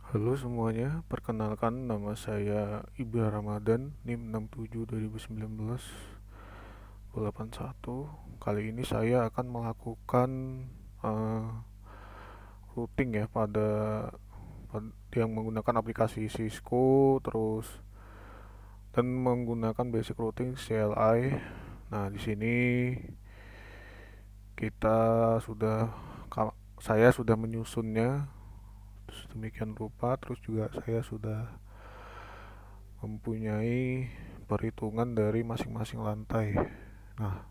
Halo semuanya, perkenalkan nama saya Ibra Ramadan, NIM 67 2019 81. Kali ini saya akan melakukan eh, routing ya yang menggunakan aplikasi Cisco dan menggunakan basic routing CLI. Nah, di sini kita sudah saya sudah menyusunnya sedemikian rupa, terus juga saya sudah mempunyai perhitungan dari masing-masing lantai. Nah,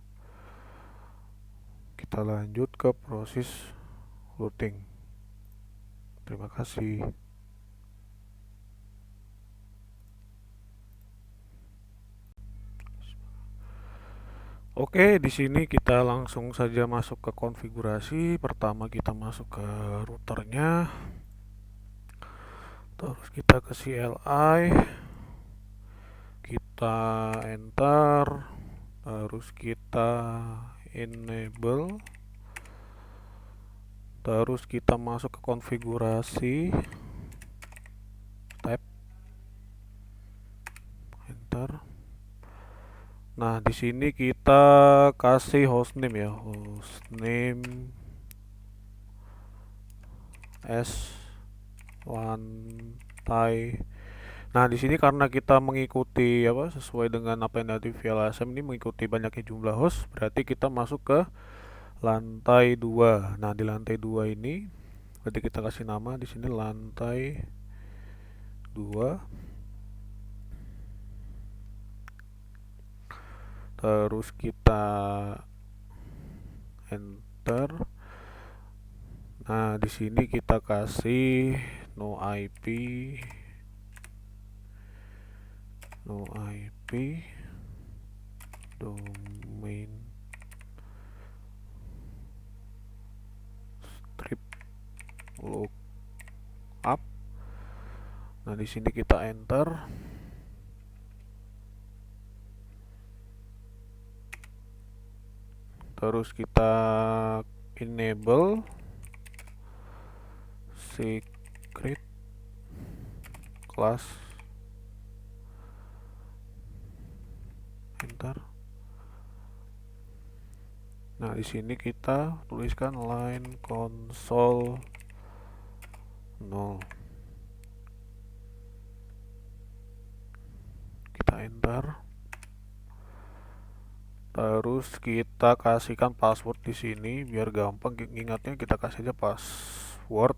kita lanjut ke proses routing. Terima kasih. Oke, di sini kita langsung saja masuk ke konfigurasi. Pertama kita masuk ke routernya, terus kita ke CLI, kita enter, terus kita enable, terus kita masuk ke konfigurasi, tab, enter. Nah, di sini kita kasih hostname ya, hostname S lantai. Nah, di sini karena kita mengikuti sesuai dengan apa yang ada di VLSM ini mengikuti banyaknya jumlah host, berarti kita masuk ke lantai 2. Nah, di lantai 2 ini berarti kita kasih nama di sini lantai 2. Terus kita enter. Nah, di sini kita kasih no IP domain strip lookup. Nah, di sini kita enter. Terus kita enable secret class, enter. Nah, di sini kita tuliskan line console 0. Kita enter. Terus kita kasihkan password di sini biar gampang ingatnya, kita kasih aja password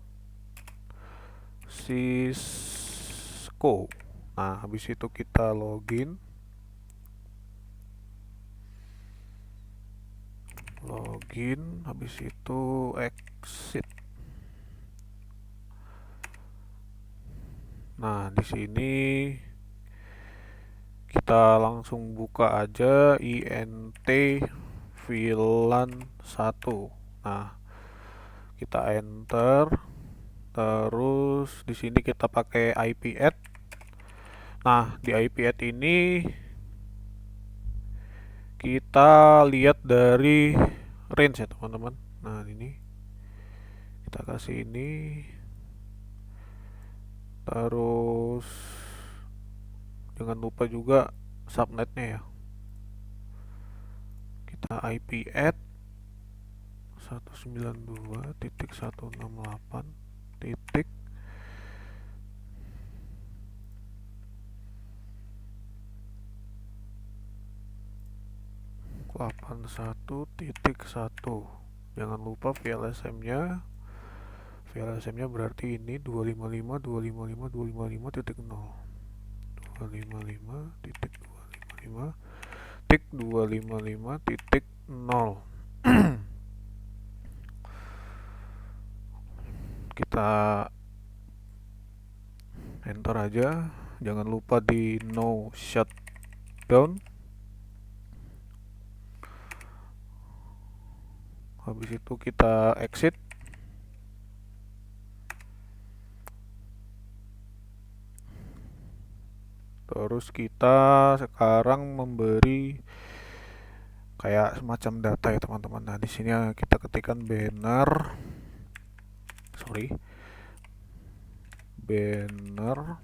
Cisco. Nah, habis itu kita login. Habis itu exit. Nah, di sini kita langsung buka aja int VLAN 1. Nah, kita enter. Terus di sini kita pakai IP add. Nah, di IP add ini kita lihat dari range ya, teman-teman. Nah, ini kita kasih ini. Terus jangan lupa juga subnetnya ya. Kita IP add 192.168 titik 81.1. Jangan lupa VLSM-nya berarti ini 255.255.255.0 255.255.255.0. Kita enter aja, jangan lupa di no shutdown. Habis itu kita exit. Terus kita sekarang memberi kayak semacam data ya, teman-teman. Nah, di sini kita ketikkan banner banner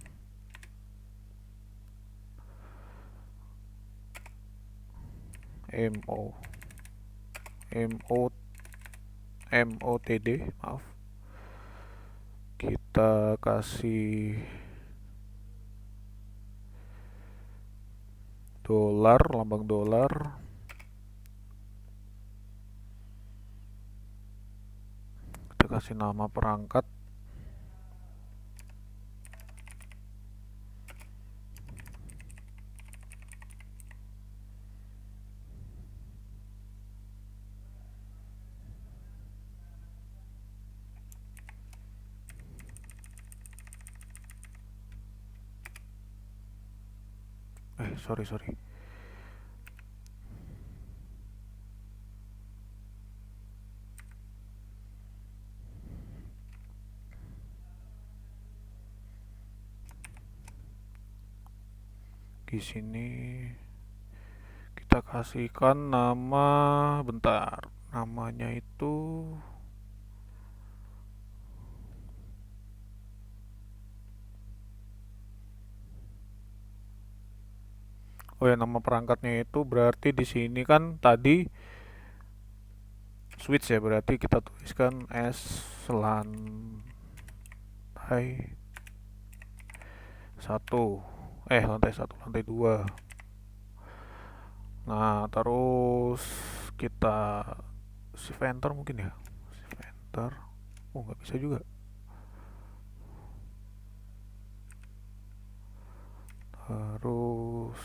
MO MOTD, maaf. Kita kasih dolar, lambang dolar. Kita kasih nama perangkat. Sorry. Di sini kita kasihkan nama, bentar, namanya itu oh ya, nama perangkatnya itu berarti di sini kan tadi switch ya, berarti kita tuliskan S lantai 1, lantai 2. Nah, terus kita shift enter mungkin ya, shift enter. Oh, nggak bisa juga. Terus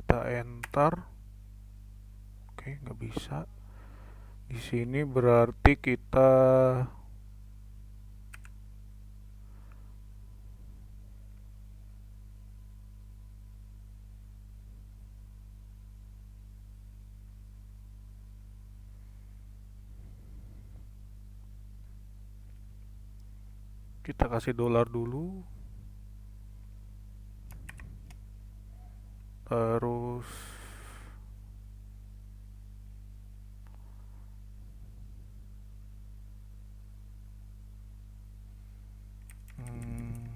kita enter. Oke, nggak bisa. Di sini berarti kita kasih dolar dulu. Terus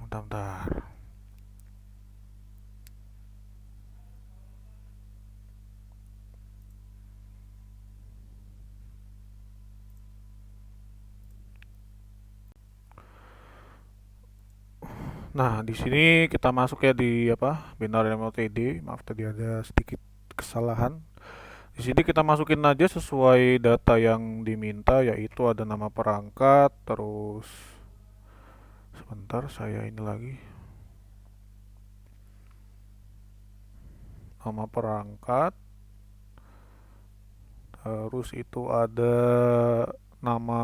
bentar. Nah, di sini kita masuk ya di binary MOTD. Maaf tadi ada sedikit kesalahan. Di sini kita masukin aja sesuai data yang diminta, yaitu ada nama perangkat, terus sebentar saya ini lagi. Nama perangkat, terus itu ada nama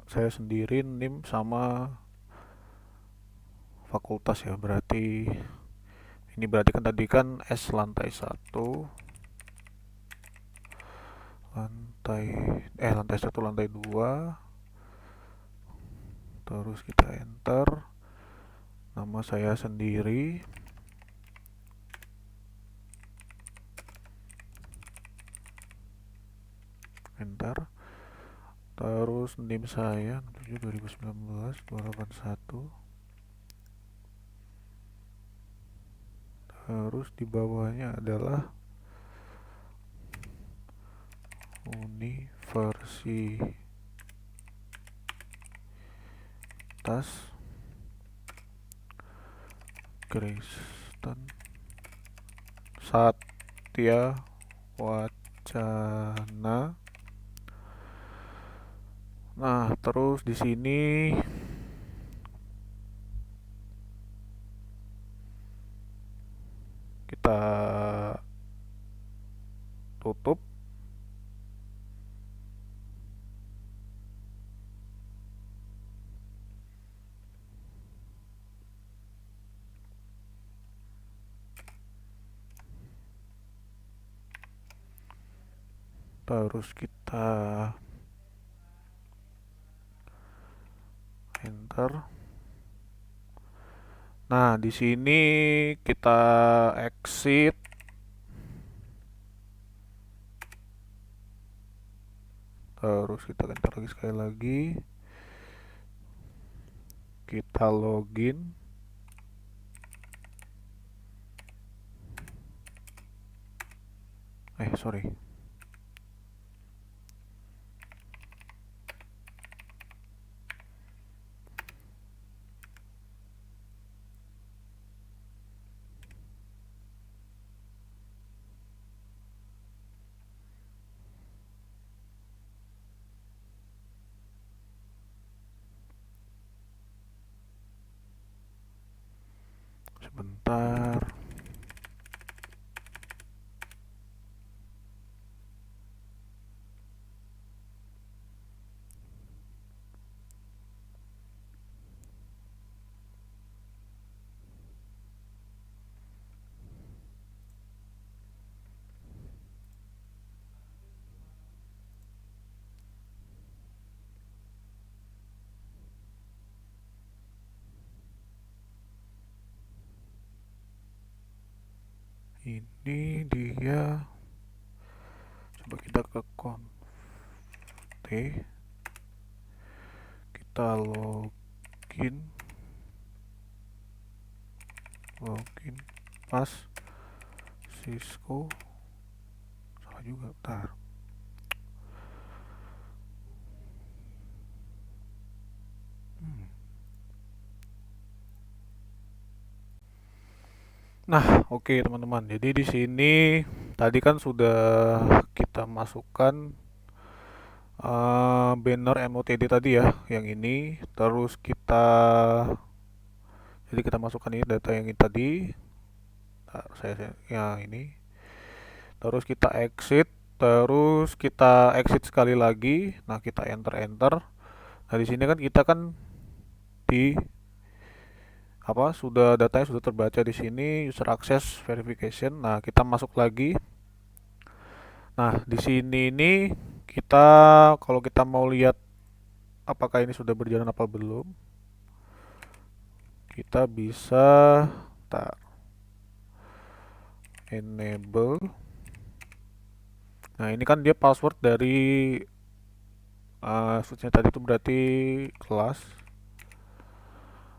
saya sendiri, NIM sama fakultas ya. Berarti ini berarti kan tadi kan S lantai 1, lantai 1 lantai 2. Terus kita enter nama saya sendiri, enter. Terus NIM saya 7 2019 281. Terus di bawahnya adalah Universitas Kristen Satya Wacana. Nah, terus di sini kita tutup. terus kita enter. Nah, di sini kita exit. Terus kita enter lagi sekali lagi. Kita login. Sorry. Sebentar. Ini dia. Coba kita ke konte. Kita login pas Cisco. Salah juga, bentar. Nah, oke teman-teman. Jadi di sini tadi kan sudah kita masukkan banner MOTD tadi ya, yang ini. Terus jadi kita masukkan ini data yang ini tadi. Nah, ya ini. Terus kita exit. Terus kita exit sekali lagi. Nah, kita enter. Nah, di sini kan kita kan di datanya sudah terbaca di sini, user access verification. Nah, kita masuk lagi. Nah, di sini ini kalau kita mau lihat apakah ini sudah berjalan apa belum, kita bisa enable. Nah, ini kan dia password dari switchnya tadi itu berarti kelas.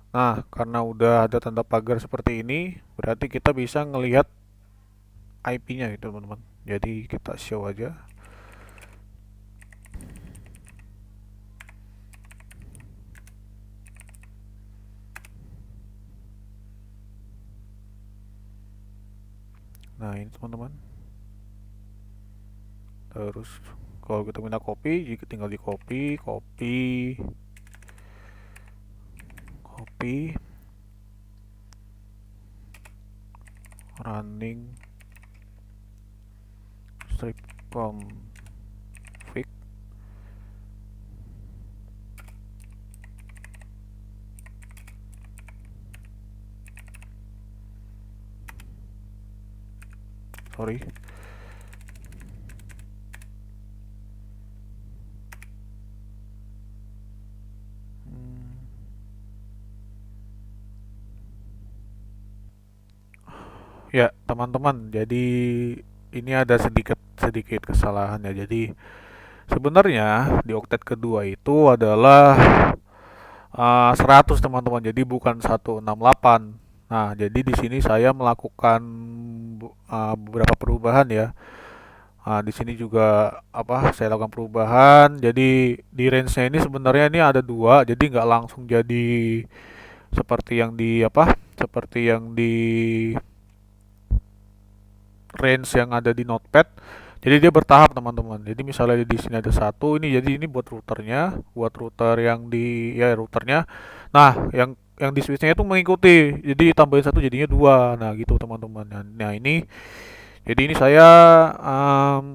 Nah, karena udah ada tanda pagar seperti ini, berarti kita bisa ngelihat IP-nya gitu teman-teman. Jadi kita show aja. Nah, ini teman-teman. Terus kalau kita minta copy, jika tinggal di copy running strip config. Sorry. Ya, teman-teman, jadi ini ada sedikit kesalahan ya. Jadi sebenarnya di oktet kedua itu adalah 100 teman-teman. Jadi bukan 168. Nah, jadi di sini saya melakukan beberapa perubahan ya. Nah, di sini juga saya lakukan perubahan. Jadi di range-nya ini sebenarnya ini ada dua. Jadi nggak langsung jadi seperti yang di seperti yang di range yang ada di notepad. Jadi dia bertahap teman-teman. Jadi misalnya di sini ada satu, ini jadi ini buat routernya, buat router yang di routernya. Nah, yang di switchnya itu mengikuti. Jadi tambahin satu jadinya dua. Nah gitu teman-teman. Nah ini saya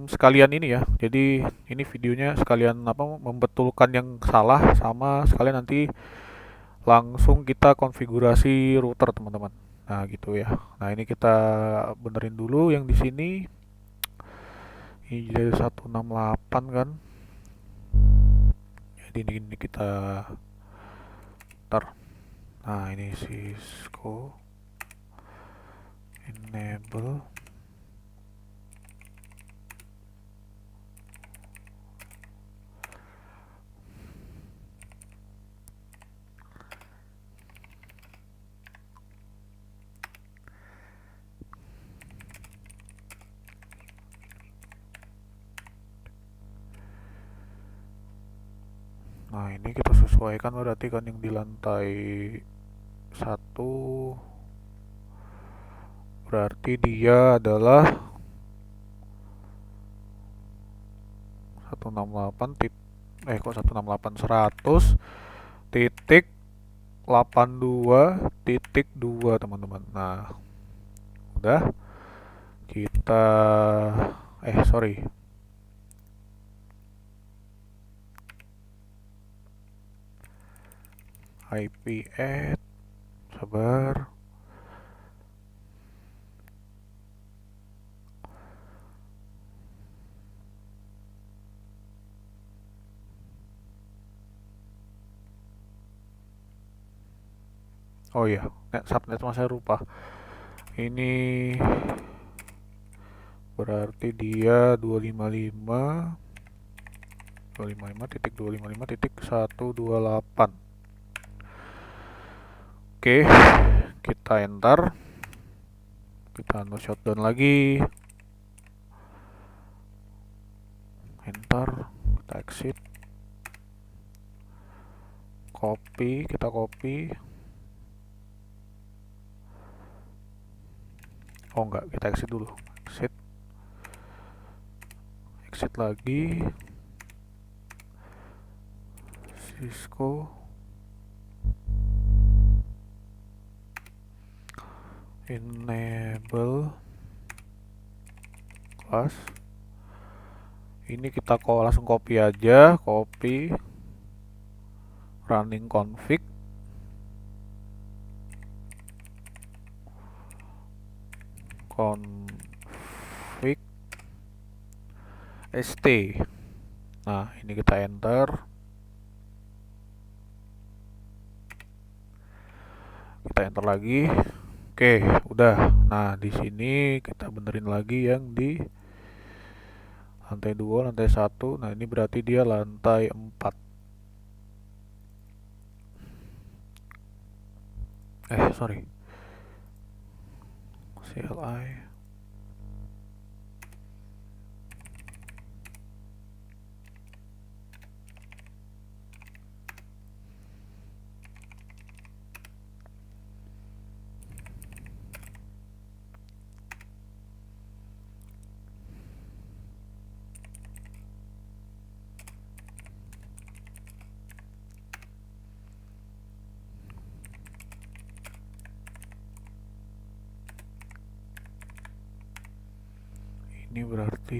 sekalian ini ya. Jadi ini videonya sekalian membetulkan yang salah, sama sekalian nanti langsung kita konfigurasi router teman-teman. Nah gitu ya. Nah ini kita benerin dulu yang di sini. ini jadi 168 kan, jadi ini kita tar. Nah ini Cisco enable. Nah ini kita sesuaikan berarti kan yang di lantai 1 berarti dia adalah 168 kok 168 100 titik 82.2 teman-teman. Nah udah kita sorry IP add, sabar. Oh iya, subnet saya lupa. Ini berarti dia 255.255.128. Oke, kita enter. Kita no shutdown lagi. Enter, kita exit. Kita copy. Oh enggak, kita exit dulu. Exit lagi. Cisco enable class. Ini kita langsung copy aja, copy running config st. Nah ini kita enter, lagi. Oke udah. Nah di sini kita benerin lagi yang di lantai 2, lantai 1. Nah ini berarti dia lantai 4. Sorry, CLI. Ini berarti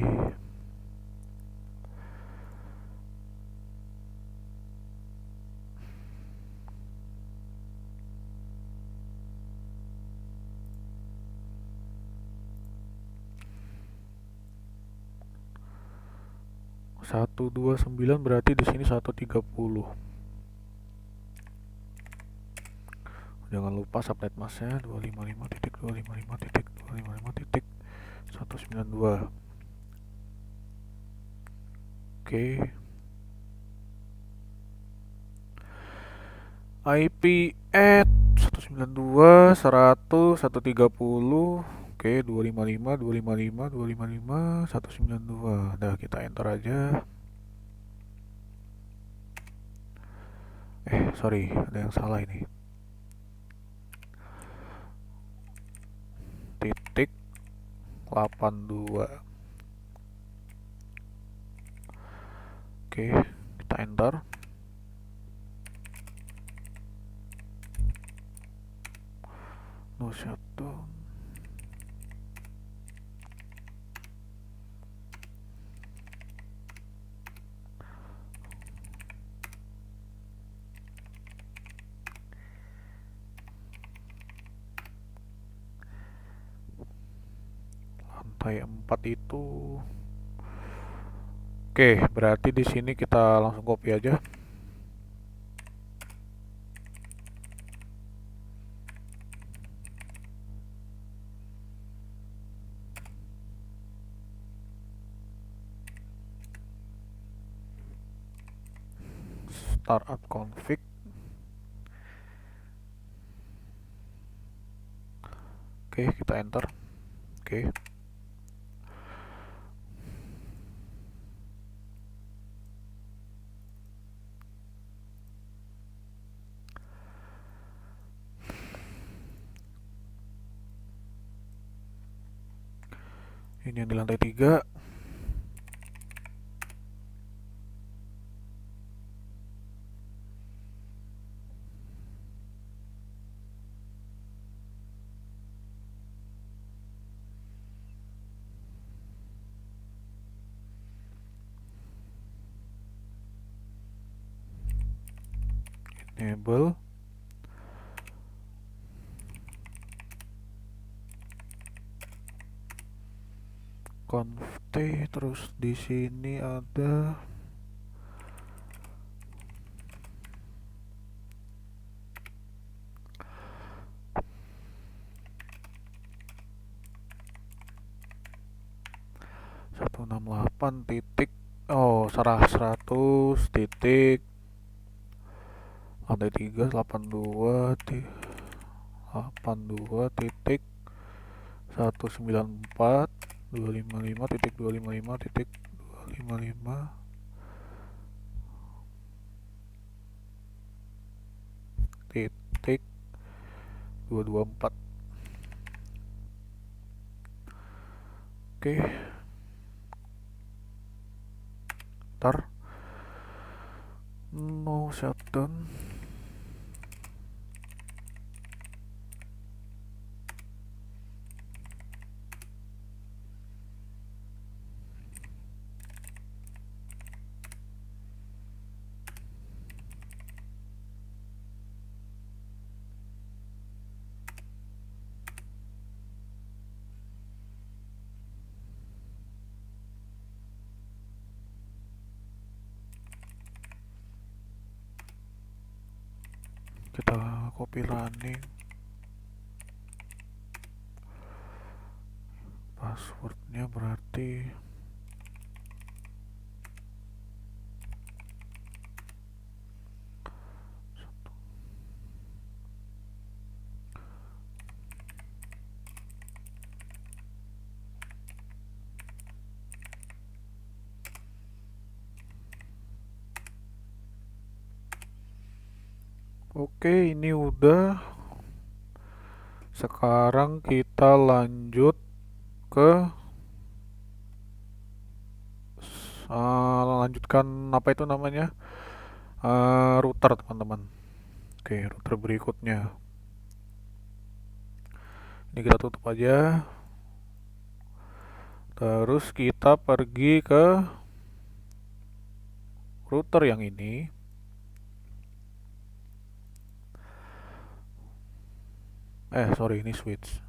satu dua sembilan, berarti di sini 130. Jangan lupa subnet masnya 255.255.255.192. Oke. IP at 192 100 130. Oke, 255 255 255 192. Udah kita enter aja. Sorry, ada yang salah ini. Titik 82. Oke, kita enter. No shutdown. Lantai 4 itu Oke, berarti di sini kita langsung copy aja. Startup config. Oke, kita enter. Oke. Ini yang di lantai 3. Enable. Conft, terus di sini ada satu enam delapan titik, oh serah 100 titik lantai 3 82 titik 194 255 titik 255 titik 255 titik 224. Oke, ntar no shutdown. Kita copy running, passwordnya berarti oke. Ini udah. Sekarang kita lanjut ke lanjutkan apa itu namanya, router teman-teman. Oke, router berikutnya ini kita tutup aja, terus kita pergi ke router yang ini. Sorry, ini switch.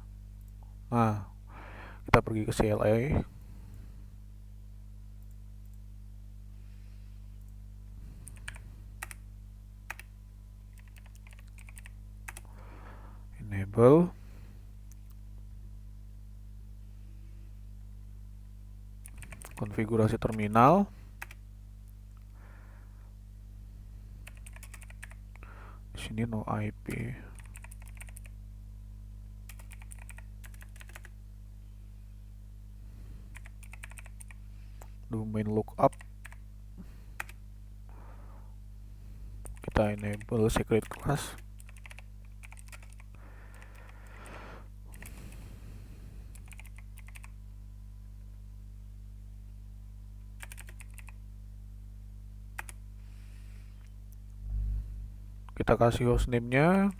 Nah, kita pergi ke CLI, enable, konfigurasi terminal. Di sini no IP. Domain lookup. Kita enable secret class. Kita kasih hostname-nya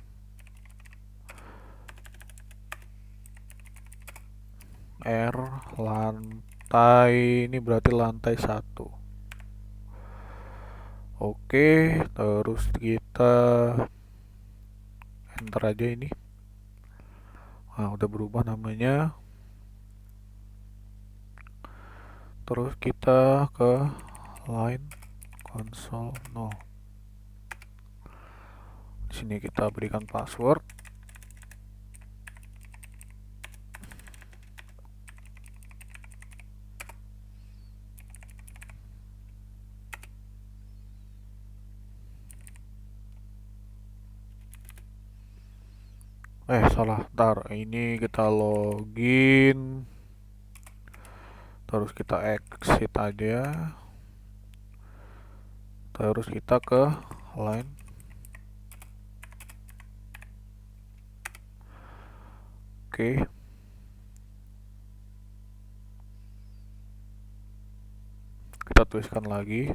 R lantai, ini berarti lantai 1. Oke, terus kita enter aja ini. Nah, udah berubah namanya. Terus kita ke line console 0. Di sini kita berikan password. Salah, ntar ini kita login, terus kita exit aja, terus kita ke line. Oke. Kita tuliskan lagi.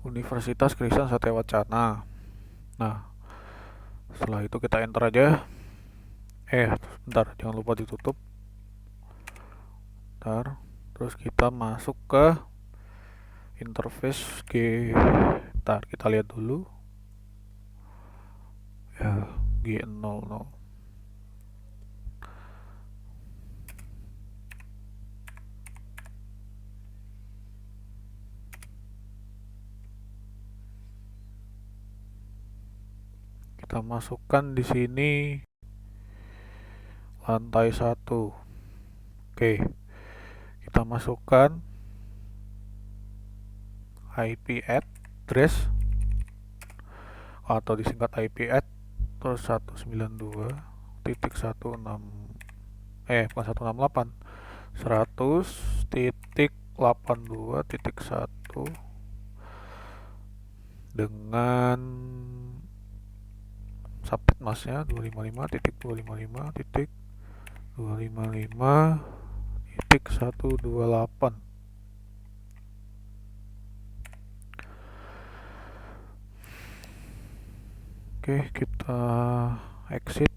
Universitas Kristen Satya Wacana. Nah, setelah itu kita enter aja. Bentar, jangan lupa ditutup. Bentar, terus kita masuk ke interface Bentar, kita lihat dulu. Ya, G00. Kita masukkan di sini lantai 1. Oke. Kita masukkan IP address atau disingkat IP address terus 192.16 bukan 168 100.82.1 dengan subnet masknya 255.255.255.128. Oke, kita exit.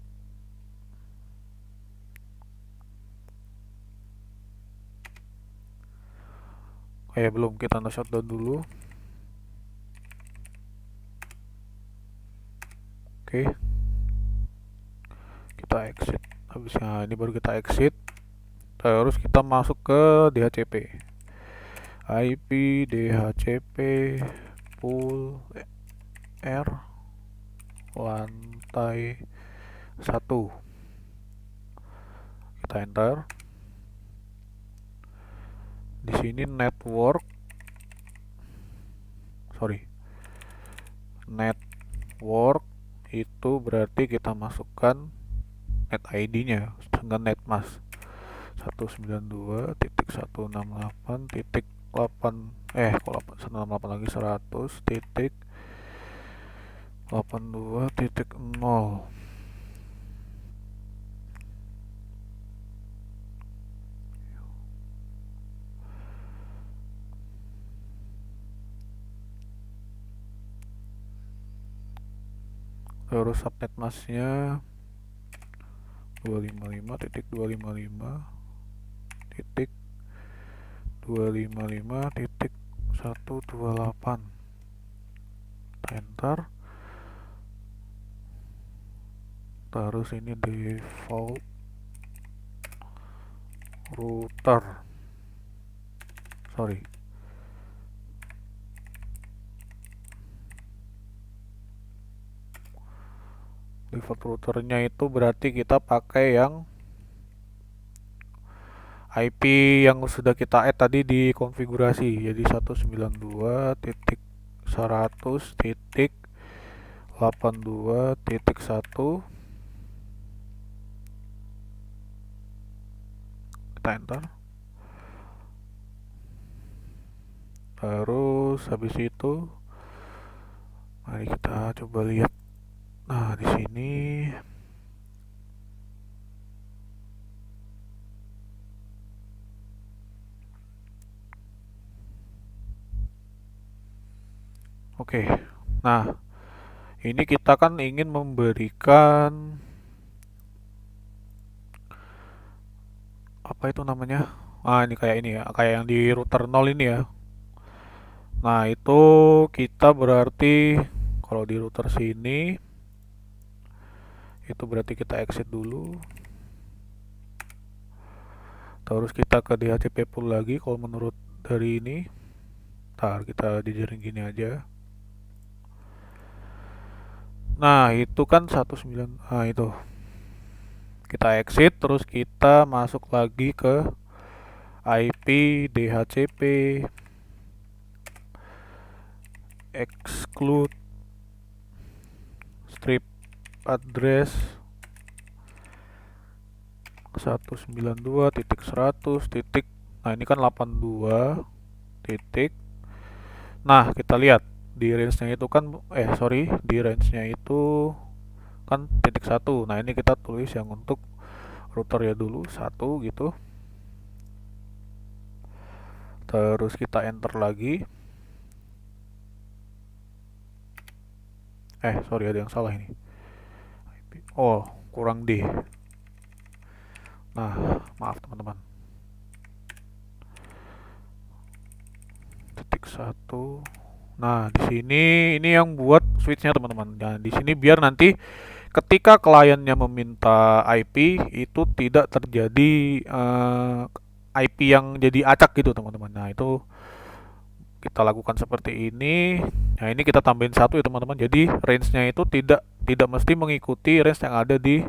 Belum, kita shutdown dulu. Oke, kita exit. Habisnya ini baru kita exit. Terus kita masuk ke DHCP. IP DHCP pool R lantai 1. Kita enter. Di sini network itu berarti kita masukkan net ID-nya dengan net mask 192.168.8 lagi 100.82.0. Terus subnet masknya 255.255.255.128. Enter. Terus ini default router. Default routernya itu berarti kita pakai yang IP yang sudah kita add tadi di konfigurasi, jadi 192.168.8 100.82.1. Kita enter. Terus habis itu mari kita coba lihat. Nah, di sini oke. Nah, ini kita kan ingin memberikan apa itu namanya? Ini kayak ini ya, kayak yang di router 0 ini ya. Nah, itu kita berarti kalau di router sini itu berarti kita exit dulu. Terus kita ke DHCP pool lagi kalau menurut dari ini. Ntar kita jaring gini aja. Nah, itu kan 19. Nah, itu. Kita exit terus kita masuk lagi ke IP DHCP exclude strip address 192.100. Nah, ini kan 82 titik. Nah, kita lihat di range-nya itu kan di range-nya itu kan titik 1. Nah, ini kita tulis yang untuk router ya dulu 1 gitu. Terus kita enter lagi. Ada yang salah ini. Oh, kurang D. Nah, maaf teman-teman. Titik 1. Nah, di sini ini yang buat switchnya teman-teman. Nah, di sini biar nanti ketika kliennya meminta IP itu tidak terjadi IP yang jadi acak gitu teman-teman. Nah, itu kita lakukan seperti ini. Nah, ini kita tambahin 1 ya teman-teman. Jadi range-nya itu tidak mesti mengikuti range yang ada di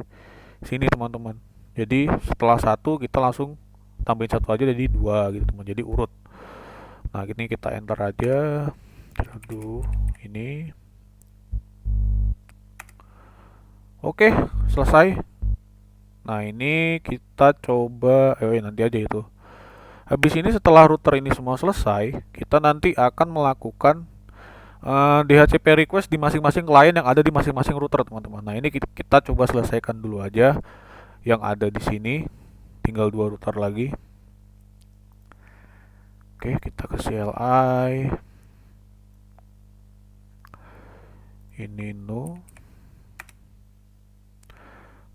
sini teman-teman. Jadi setelah 1 kita langsung tambahin 1 aja jadi 2 gitu teman. Jadi urut. Nah, ini kita enter aja. Aduh, ini. Oke, selesai. Nah, ini kita coba nanti aja itu. Habis ini setelah router ini semua selesai, kita nanti akan melakukan DHCP request di masing-masing klien yang ada di masing-masing router, teman-teman. Nah, ini kita coba selesaikan dulu aja yang ada di sini. Tinggal 2 router lagi. Oke, kita ke CLI. Ini no.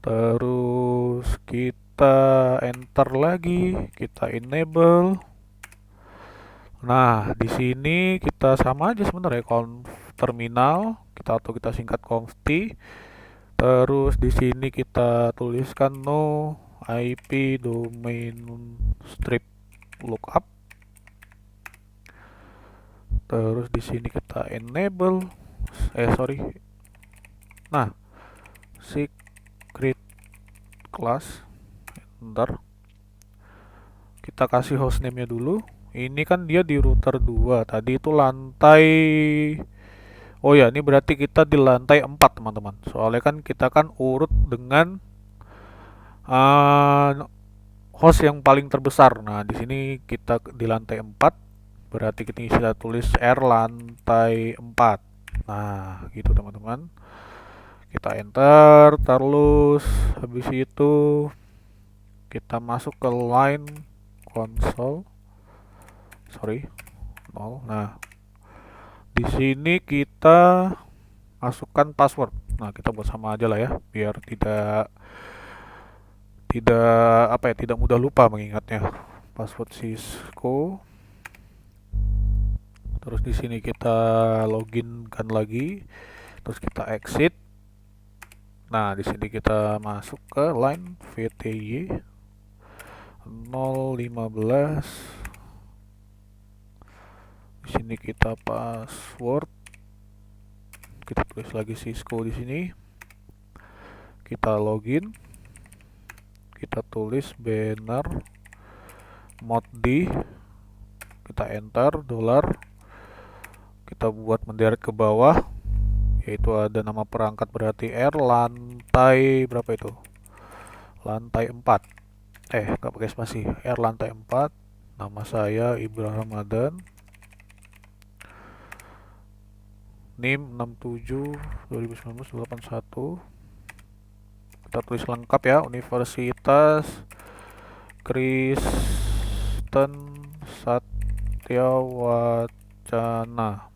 Terus kita enter lagi, kita enable. Nah, di sini kita sama aja sebenarnya conf terminal, kita singkat conft. Terus di sini kita tuliskan no IP domain strip lookup. Terus di sini kita enable Nah, secret class. Bentar. Kita kasih hostname-nya dulu. Ini kan dia di router 2. Tadi itu lantai. Oh ya, ini berarti kita di lantai 4, teman-teman. Soalnya kan kita kan urut dengan host yang paling terbesar. Nah, di sini kita di lantai 4. Berarti kita tulis R lantai 4. Nah, gitu teman-teman. Kita enter, terus habis itu kita masuk ke line console. 0. Nah, di sini kita masukkan password. Nah, kita buat sama aja lah ya, biar tidak mudah lupa mengingatnya. Password Cisco. Terus di sini kita login kan lagi. Terus kita exit. Nah, di sini kita masuk ke line VTY 015. Di sini kita password. Kita tulis lagi Cisco di sini. Kita login. Kita tulis banner mod D. Kita enter $. kita buat menderet ke bawah, yaitu ada nama perangkat berarti R, lantai berapa itu? Lantai 4. Nggak pakai spasi. R lantai 4. Nama saya Ibrahim Ramadan. NIM 67 2019 81. Kita tulis lengkap ya, Universitas Kristen Satya Wacana.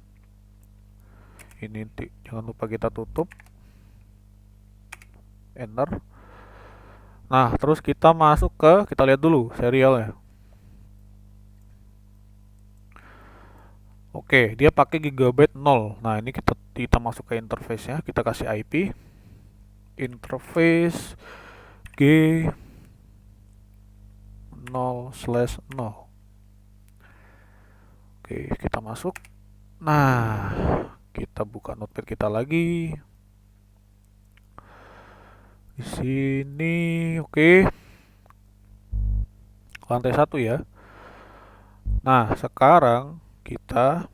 Ini jangan lupa kita tutup, enter. Nah, terus kita masuk kita lihat dulu serialnya. Oke, dia pakai gigabyte 0. Nah, ini kita masuk ke interface-nya, kita kasih IP interface G 0/0. Oke, kita masuk. Nah, kita buka notepad kita lagi. Di sini, oke. Lantai 1 ya. Nah, sekarang kita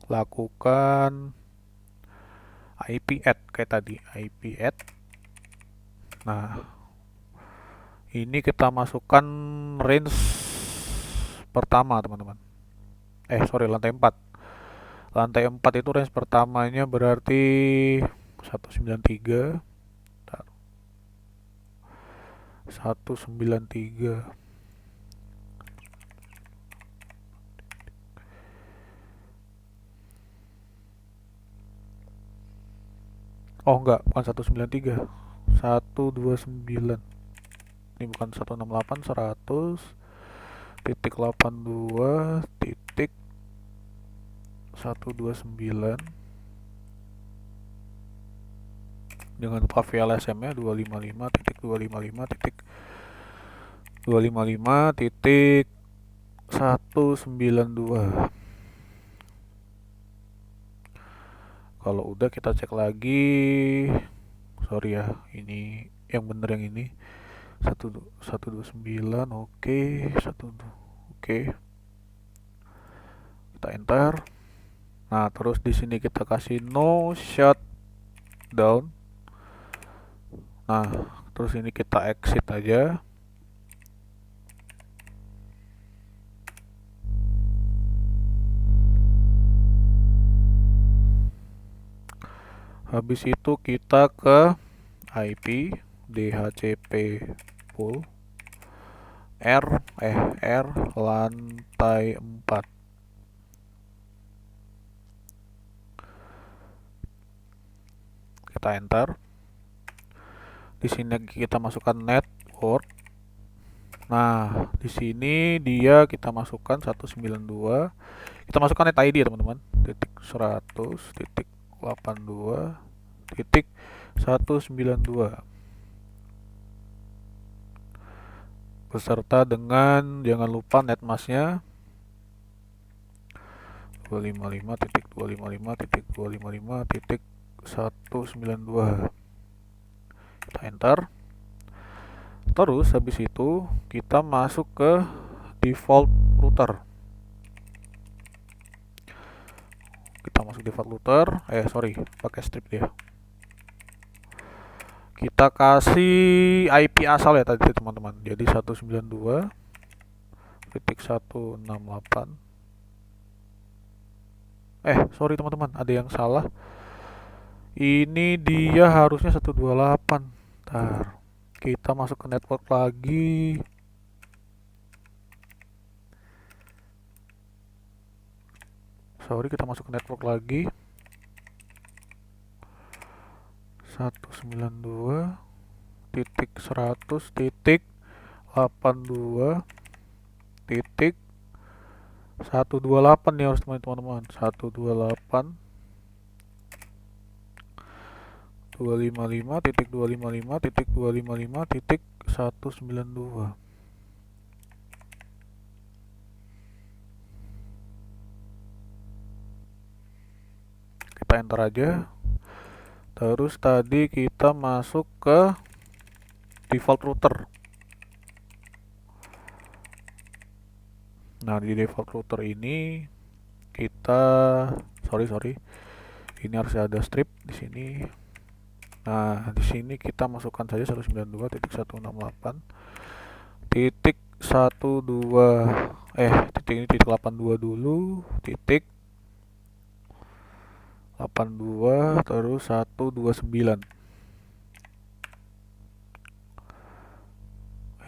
lakukan IP add kayak tadi, IP add. Nah, ini kita masukkan range pertama, teman-teman. Lantai 4. Lantai 4 itu range pertamanya berarti 193. 193. Oh enggak, bukan 193. 129. Ini bukan 168, 100.82 titik 129. Jangan lupa VLSM nya 255.255.255.192. Kalau udah kita cek lagi. Sorry ya, ini yang bener yang ini. 129, oke. 1, oke. Kita enter. Nah, terus di sini kita kasih no shutdown. Nah, terus ini kita exit aja. Habis itu kita ke IP DHCP pool R lantai 4. Kita enter. Di sini kita masukkan network. Nah, di sini dia kita masukkan 192. Kita masukkan net ID ya, teman-teman. .100.82.192 beserta dengan jangan lupa netmasknya 255.255.255.192. Kita enter. Terus habis itu kita masuk ke default router. Kita masuk default router, pakai strip dia. Kita kasih IP asal ya tadi teman-teman. Jadi 192.168. Teman-teman, ada yang salah. Ini dia harusnya 128. Ntar kita masuk ke network lagi. Kita masuk ke network lagi. 192.100.82.128 nih harus teman-teman. 128 255.255.255.192. Kita enter aja. Terus tadi kita masuk ke default router. Nah, di default router ini kita sorry, ini harus ada strip di sini. Nah, di sini kita masukkan saja 192.168.12 titik ini titik 82 dulu, titik 82 terus 129,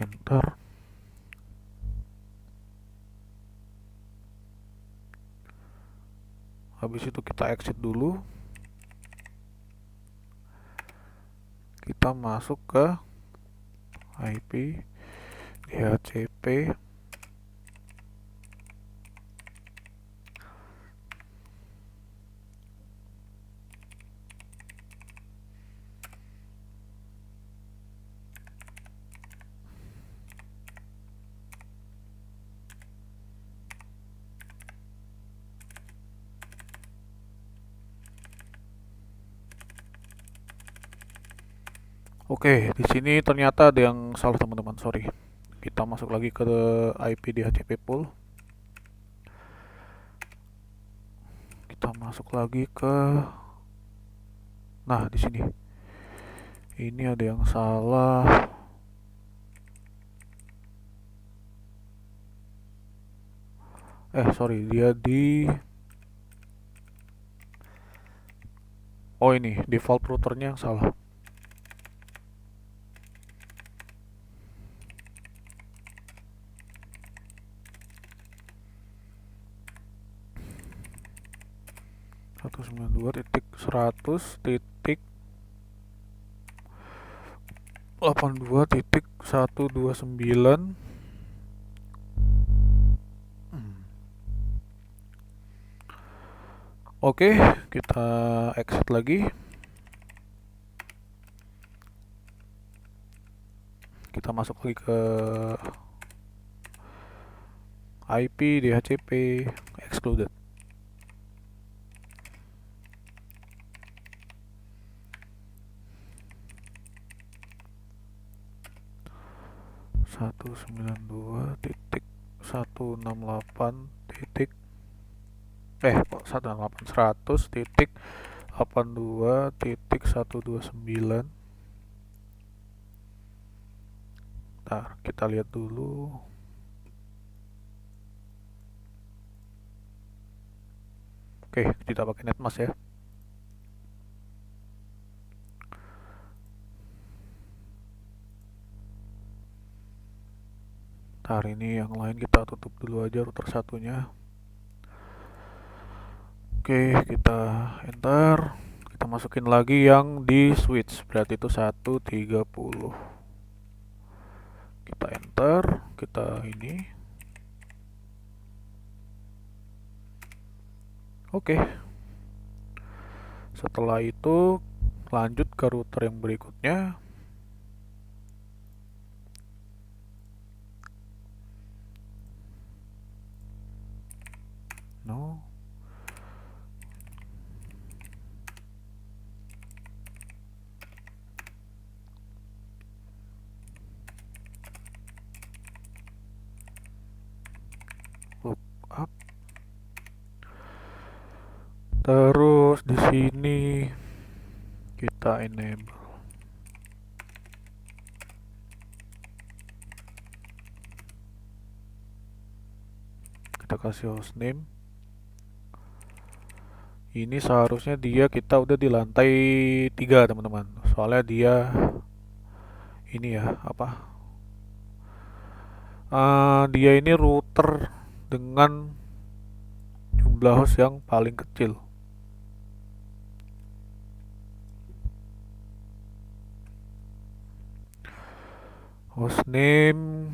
enter. Habis itu kita exit dulu, kita masuk ke IP DHCP. Oke, di sini ternyata ada yang salah teman-teman, sorry. Kita masuk lagi ke IP DHCP pool. Kita masuk lagi ke, nah di sini. Ini ada yang salah. Sorry, dia di, oh ini default routernya yang salah. Satu 192.168.2.129. Oke, kita exit lagi. Kita masuk lagi ke IP DHCP excluded. Satu 192.168.100.82.129. Ntar kita lihat dulu. Oke, tidak pakai netmask ya. Ntar ini yang lain kita tutup dulu aja router satunya. Oke, kita enter. Kita masukin lagi yang di switch, berarti itu 130. Kita enter, kita ini. Oke. Setelah itu lanjut ke router yang berikutnya. No. Look up. Terus di sini kita enable. Kita kasih hostname. Ini seharusnya kita udah di lantai 3 teman-teman. Soalnya dia ini ya apa? Dia ini router dengan jumlah host yang paling kecil. Hostname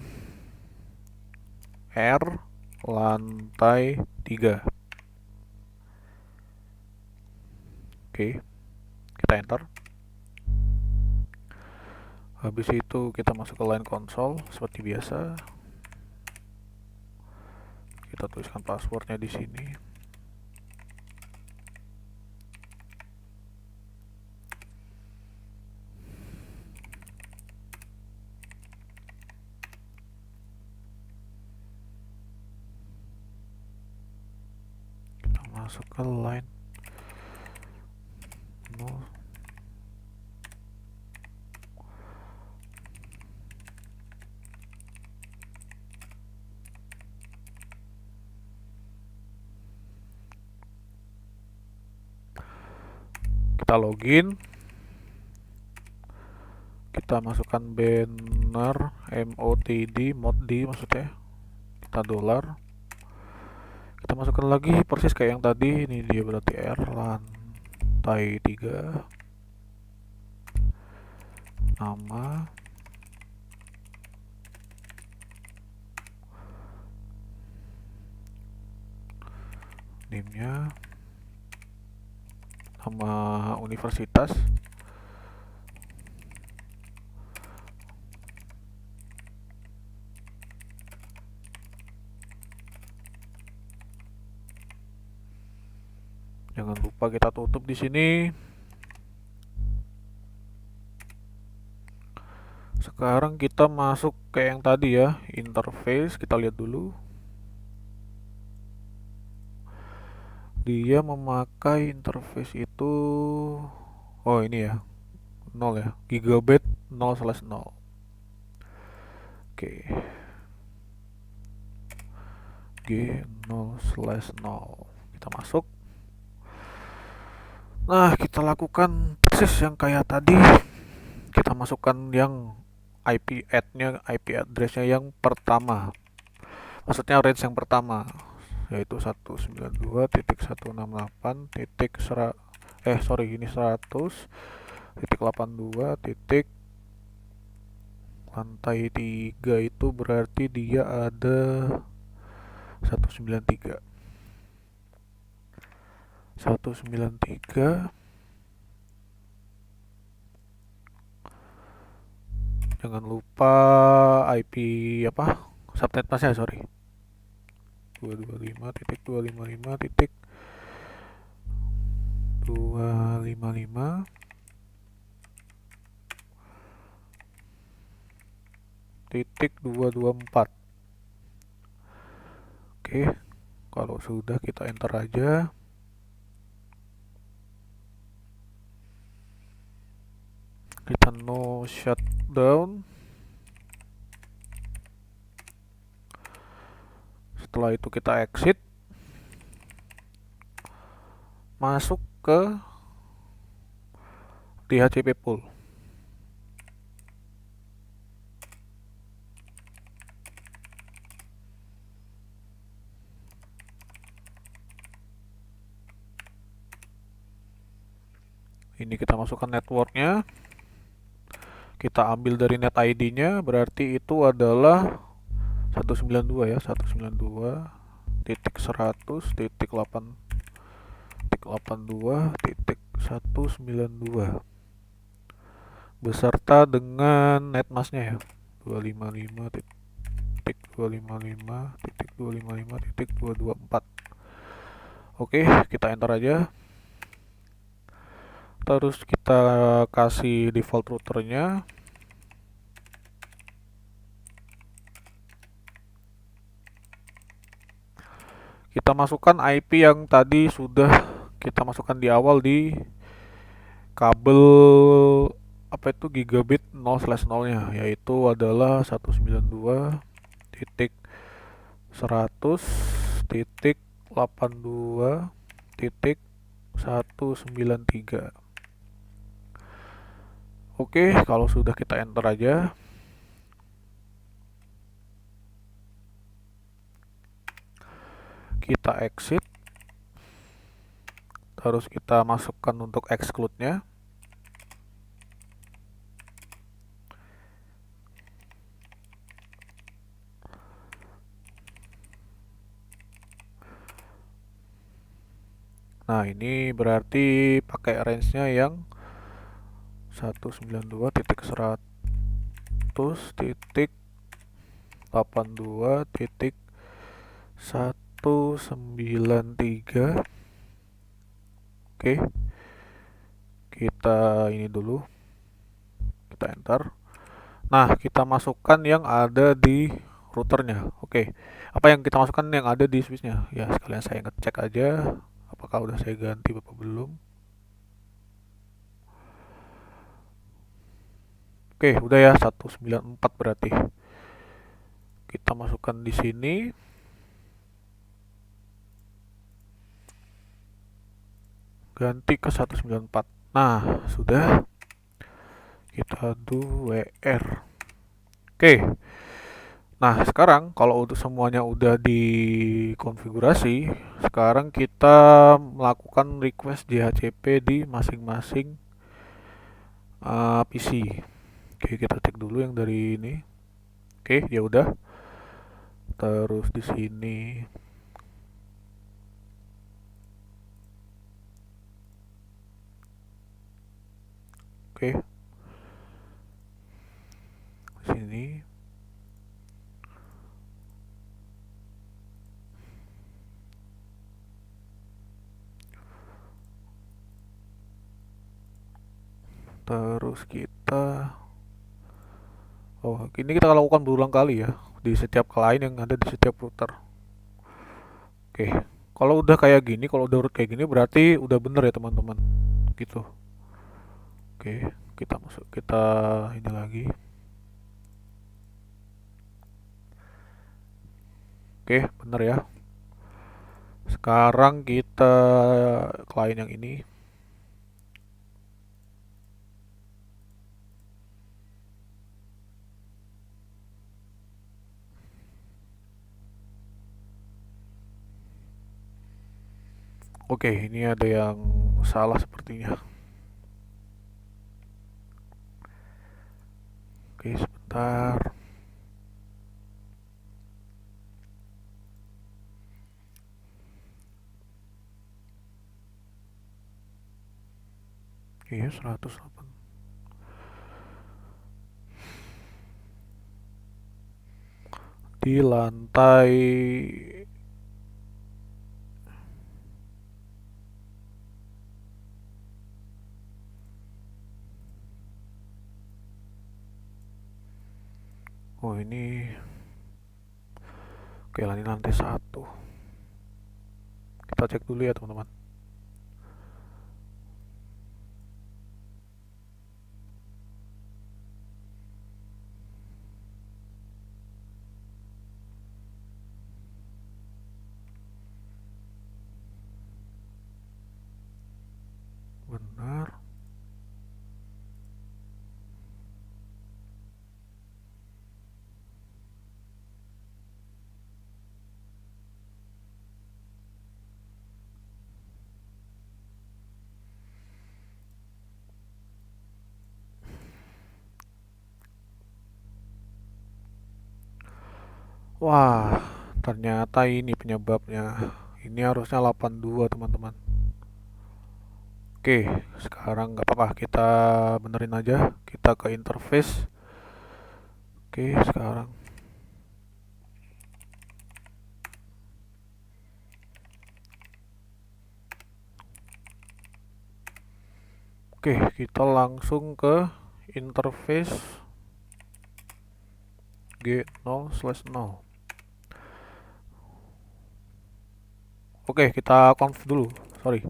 R lantai 3. Oke, kita enter. Habis itu kita masuk ke line console seperti biasa. Kita tuliskan passwordnya di sini. Kita masuk ke line nol. Kita login, kita masukkan banner MOTD maksudnya, kita dolar, kita masukkan lagi persis kayak yang tadi. Ini dia berarti R lantai 3, nama, name-nya, nama universitas, jangan lupa kita tutup di sini. Sekarang kita masuk ke yang tadi ya, interface. Kita lihat dulu. Dia memakai interface itu, oh ini ya, 0 ya, gigabit 0/0. Oke, G0/0. Kita masuk. Nah, kita lakukan persis yang kayak tadi. Kita masukkan yang IP address-nya yang pertama. Maksudnya range yang pertama, yaitu 192.168 titik lantai 3 itu berarti dia ada 193. Jangan lupa IP apa? Subnet masnya, sorry. 225.255.224. Oke, kalau sudah kita enter aja. Kita no shutdown. Setelah itu kita exit, masuk ke DHCP pool. Ini kita masukkan networknya, kita ambil dari net ID-nya, berarti itu adalah 192 ya, 192.168.82.192 beserta dengan netmasknya ya, 255.255.225.224. Oke, kita enter aja. Terus kita kasih default routernya. Kita masukkan IP yang tadi sudah kita masukkan di awal di kabel apa itu gigabit 0/0-nya, yaitu adalah 192.100.82.193. Oke, kalau sudah kita enter aja. Kita exit. Terus kita masukkan untuk exclude-nya. Nah, ini berarti pakai range-nya yang 192.100.82.193. Oke, kita ini dulu, kita enter. Nah, kita masukkan yang ada di routernya. Oke, apa yang kita masukkan yang ada di switchnya ya, sekalian saya ngecek aja apakah udah saya ganti apa belum. Oke, udah ya 194 berarti. Kita masukkan di sini. Ganti ke 194. Nah, sudah. Kita do WR. Oke. Nah, sekarang kalau untuk semuanya udah dikonfigurasi, sekarang kita melakukan request DHCP di masing-masing PC. Oke, kita cek dulu yang dari ini. Oke, ya udah. Terus di sini. Oke. Di sini. Terus kita ini kita lakukan berulang kali ya di setiap client yang ada di setiap router. Oke. Kalau udah kayak gini, kalau udah urut kayak gini berarti udah bener ya teman-teman. Gitu. Oke, kita masuk kita ini lagi. Oke, bener ya. Sekarang kita klien yang ini. Oke, ini ada yang salah sepertinya. Oke, sebentar. Iya, 108. Di lantai Oh, ini oke, ini lantai 1. Kita cek dulu ya, teman-teman. Benar. Wah, ternyata ini penyebabnya. Ini harusnya 82, teman-teman. Oke, sekarang nggak apa-apa, kita benerin aja. Kita ke interface. Oke, sekarang. Oke, kita langsung ke interface G0/0. Oke, kita conf dulu. Sorry.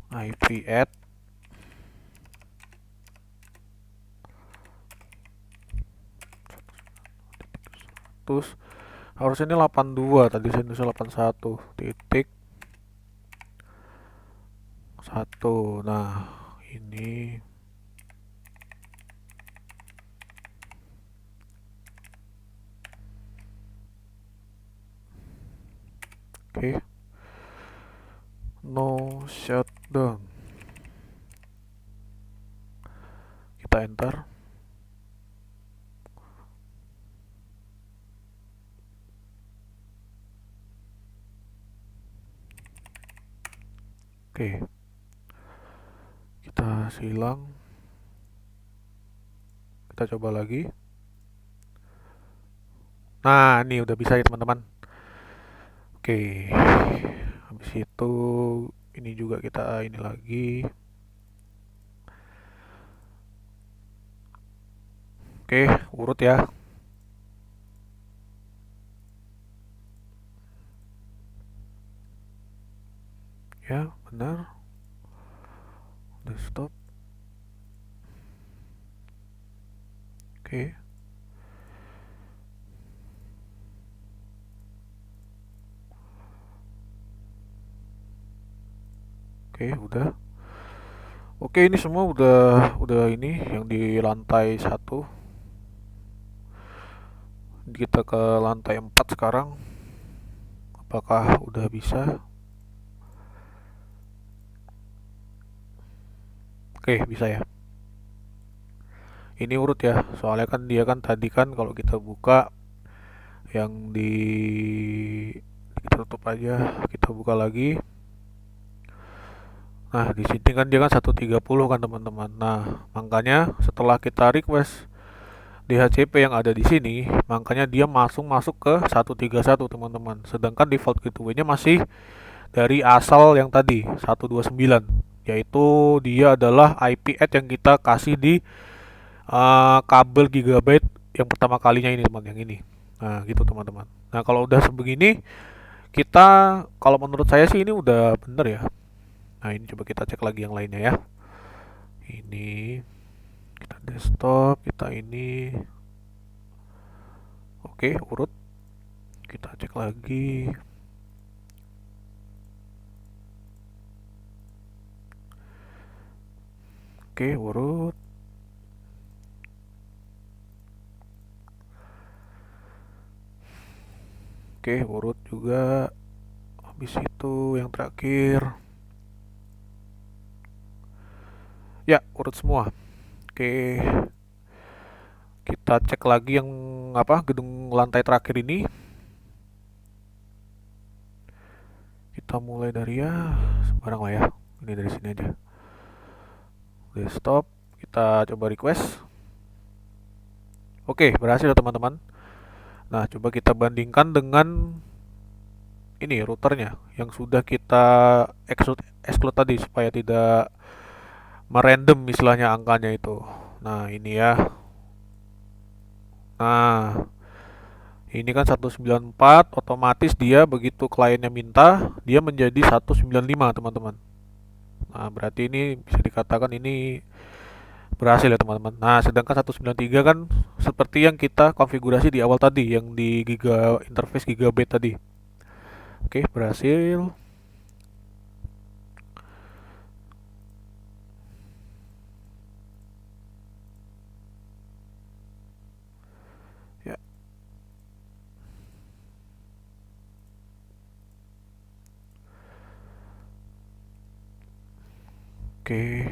IP add terus harusnya ini 82, tadi saya tulis 81 titik 1. Nah, ini oke. No shutdown. Kita enter. Oke. Kita silang. Kita coba lagi. Nah, ini udah bisa ya, teman-teman. Oke. Habis itu ini juga kita ini lagi. Oke, urut ya. Ya, benar. Desktop. Oke. Oke, udah. Oke, ini semua udah ini yang di lantai 1. Kita ke lantai 4 sekarang. Apakah udah bisa? Oke, bisa ya. Ini urut ya, soalnya kan dia kan tadi kan kalau kita buka yang di kita tutup aja, kita buka lagi. Nah, di sini kan dia kan 130 kan teman-teman. Nah, makanya setelah kita request DHCP yang ada di sini, makanya dia masuk ke 131 teman-teman. Sedangkan default gateway-nya masih dari asal yang tadi 129, yaitu dia adalah IP add yang kita kasih di kabel gigabyte yang pertama kalinya ini teman, yang ini. Nah, gitu teman-teman. Nah, kalau udah sebegini, kita kalau menurut saya sih ini udah bener ya. Nah, ini coba kita cek lagi yang lainnya ya. Ini kita desktop, kita ini. Oke, urut. Kita cek lagi. Oke, urut. Oke, urut juga. Habis itu yang terakhir. Ya, urut semua. Oke. Kita cek lagi yang gedung lantai terakhir ini. Kita mulai dari ya sembarang lah ya. Ini dari sini aja. Desktop, kita coba request. Oke, berhasil teman-teman. Nah, coba kita bandingkan dengan ini routernya yang sudah kita exclude tadi supaya tidak merandom istilahnya angkanya itu. Nah, ini ya. Nah, ini kan 194, otomatis dia begitu kliennya minta, dia menjadi 195 teman-teman. Nah, berarti ini bisa dikatakan ini berhasil ya teman-teman. Nah, sedangkan 193 kan seperti yang kita konfigurasi di awal tadi, yang di interface gigabit tadi. Oke, berhasil. Ya. Oke.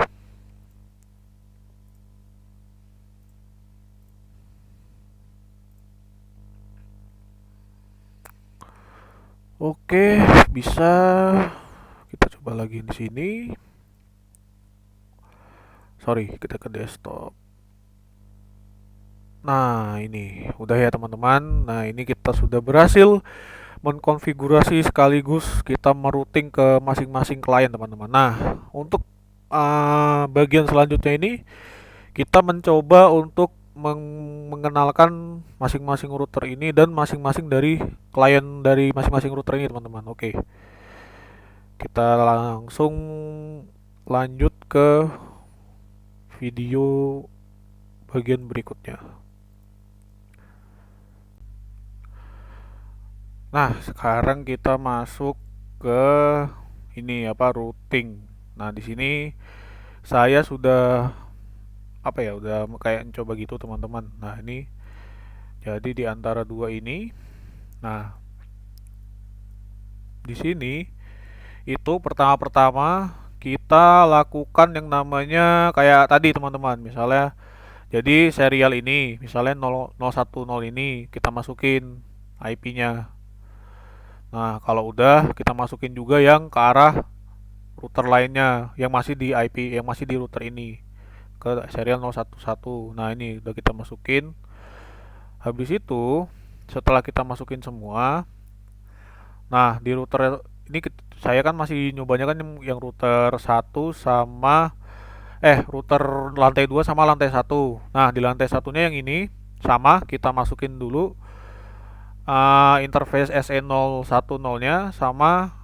Oke, bisa. Kita coba lagi di sini. Sorry, kita ke desktop. Nah, ini udah ya teman-teman. Nah, ini kita sudah berhasil mengkonfigurasi sekaligus kita merouting ke masing-masing klien teman-teman. Nah, untuk bagian selanjutnya ini kita mencoba untuk mengenalkan masing-masing router ini dan masing-masing dari klien dari masing-masing router ini teman-teman. Oke, kita langsung lanjut ke video bagian berikutnya. Nah, sekarang kita masuk ke ini routing. Nah, di sini saya sudah udah kayak coba gitu teman-teman. Nah, ini jadi di antara dua ini. Nah, di sini itu pertama-pertama kita lakukan yang namanya kayak tadi teman-teman. Misalnya jadi serial ini, misalnya 010 ini kita masukin IP-nya. Nah, kalau udah kita masukin juga yang ke arah router lainnya yang masih di IP, yang masih di router ini ke serial 011. Nah, ini udah kita masukin. Habis itu setelah kita masukin semua, nah di router ini saya kan masih nyobanya kan yang router 1 sama router lantai 2 sama lantai 1. Nah, di lantai satunya yang ini sama kita masukin dulu interface SE010-nya sama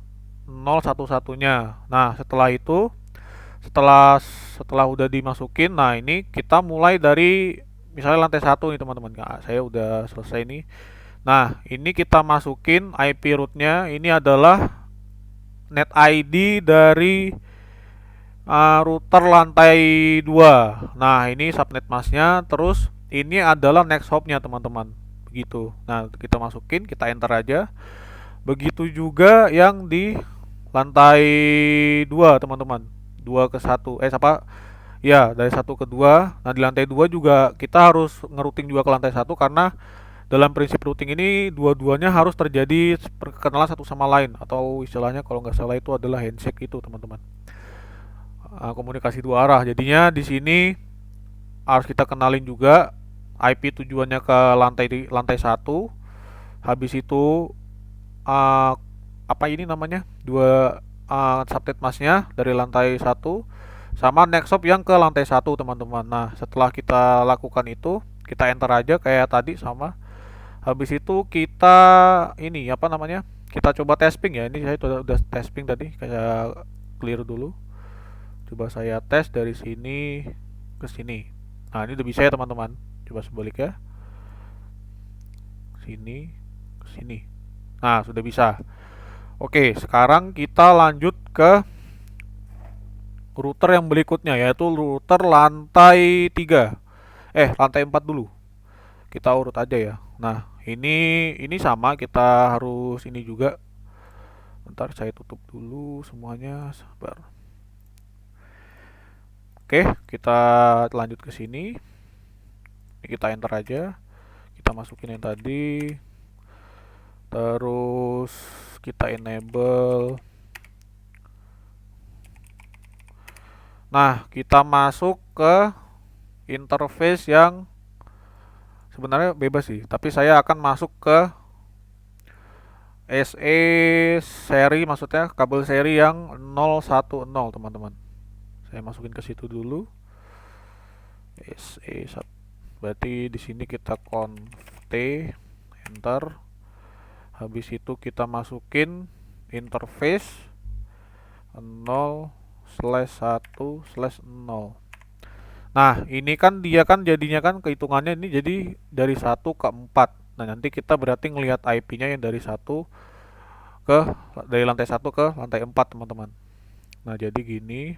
nol satu-satunya. Nah, setelah itu, setelah setelah udah dimasukin, nah ini kita mulai dari misalnya lantai satu nih teman-teman. Nah, saya udah selesai nih. Nah, ini kita masukin IP rootnya. Ini adalah net ID dari router lantai 2. Nah, ini subnet masknya. Terus ini adalah next hopnya teman-teman. Begitu. Nah, kita masukin, kita enter aja. Begitu juga yang di lantai 2 teman-teman. 2 ke 1. Siapa? Ya, dari satu ke 2. Nah, di lantai 2 juga kita harus ngerouting juga ke lantai satu karena dalam prinsip routing ini dua-duanya harus terjadi perkenalan satu sama lain atau istilahnya kalau nggak salah itu adalah handshake itu teman-teman. Komunikasi dua arah. Jadinya di sini harus kita kenalin juga IP tujuannya ke lantai satu. Habis itu uh, apa ini namanya? Dua subnet masknya dari lantai satu sama next hop yang ke lantai satu teman-teman. Nah, setelah kita lakukan itu, kita enter aja kayak tadi sama. Habis itu kita ini apa namanya? Kita coba testing ya. Ini saya udah testing tadi, kayak clear dulu. Coba saya tes dari sini ke sini. Nah, ini udah bisa ya teman-teman. Coba sebalik ya. Sini ke sini. Nah, sudah bisa. Oke, sekarang kita lanjut ke router yang berikutnya yaitu router lantai 3. Lantai 4 dulu. Kita urut aja ya. Nah, ini sama kita harus ini juga. Bentar saya tutup dulu semuanya, sabar. Oke, kita lanjut ke sini. Kita enter aja. Kita masukin yang tadi. Terus kita enable. Nah, kita masuk ke interface yang sebenarnya bebas sih, tapi saya akan masuk ke SE seri, maksudnya kabel seri yang 010 teman-teman. Saya masukin ke situ dulu. SE berarti di sini kita conft enter. Habis itu kita masukin interface 0/1/0. Nah, ini kan dia kan jadinya kan kehitungannya ini jadi dari 1 ke 4. Nah, nanti kita berarti ngelihat IP-nya yang ke dari lantai 1 ke lantai 4, teman-teman. Nah, jadi gini.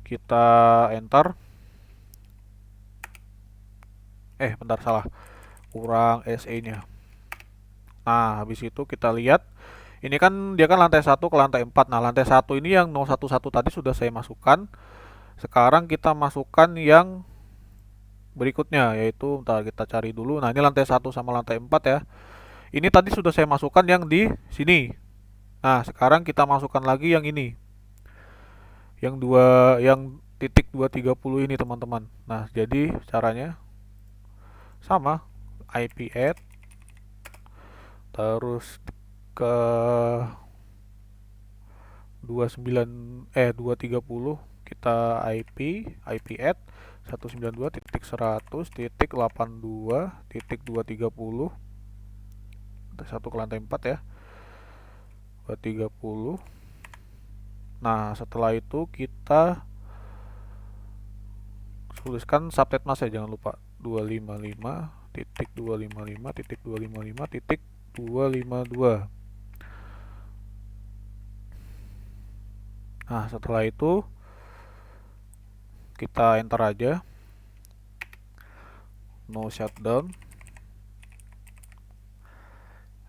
Kita enter. Bentar salah. Kurang SE-nya. Nah, habis itu kita lihat ini kan dia kan lantai 1 ke lantai 4. Nah, lantai 1 ini yang 011 tadi sudah saya masukkan. Sekarang kita masukkan yang berikutnya yaitu bentar kita cari dulu. Nah, ini lantai 1 sama lantai 4 ya. Ini tadi sudah saya masukkan yang di sini. Nah, sekarang kita masukkan lagi yang ini. Yang titik 230 ini, teman-teman. Nah, jadi caranya sama, IP add terus ke 230 kita IP add 192.100.82.230 satu ke lantai 4 ya, 230. Nah, setelah itu kita tuliskan subnet mask ya, jangan lupa 255.255.255.252. Nah, setelah itu kita enter aja, no shutdown,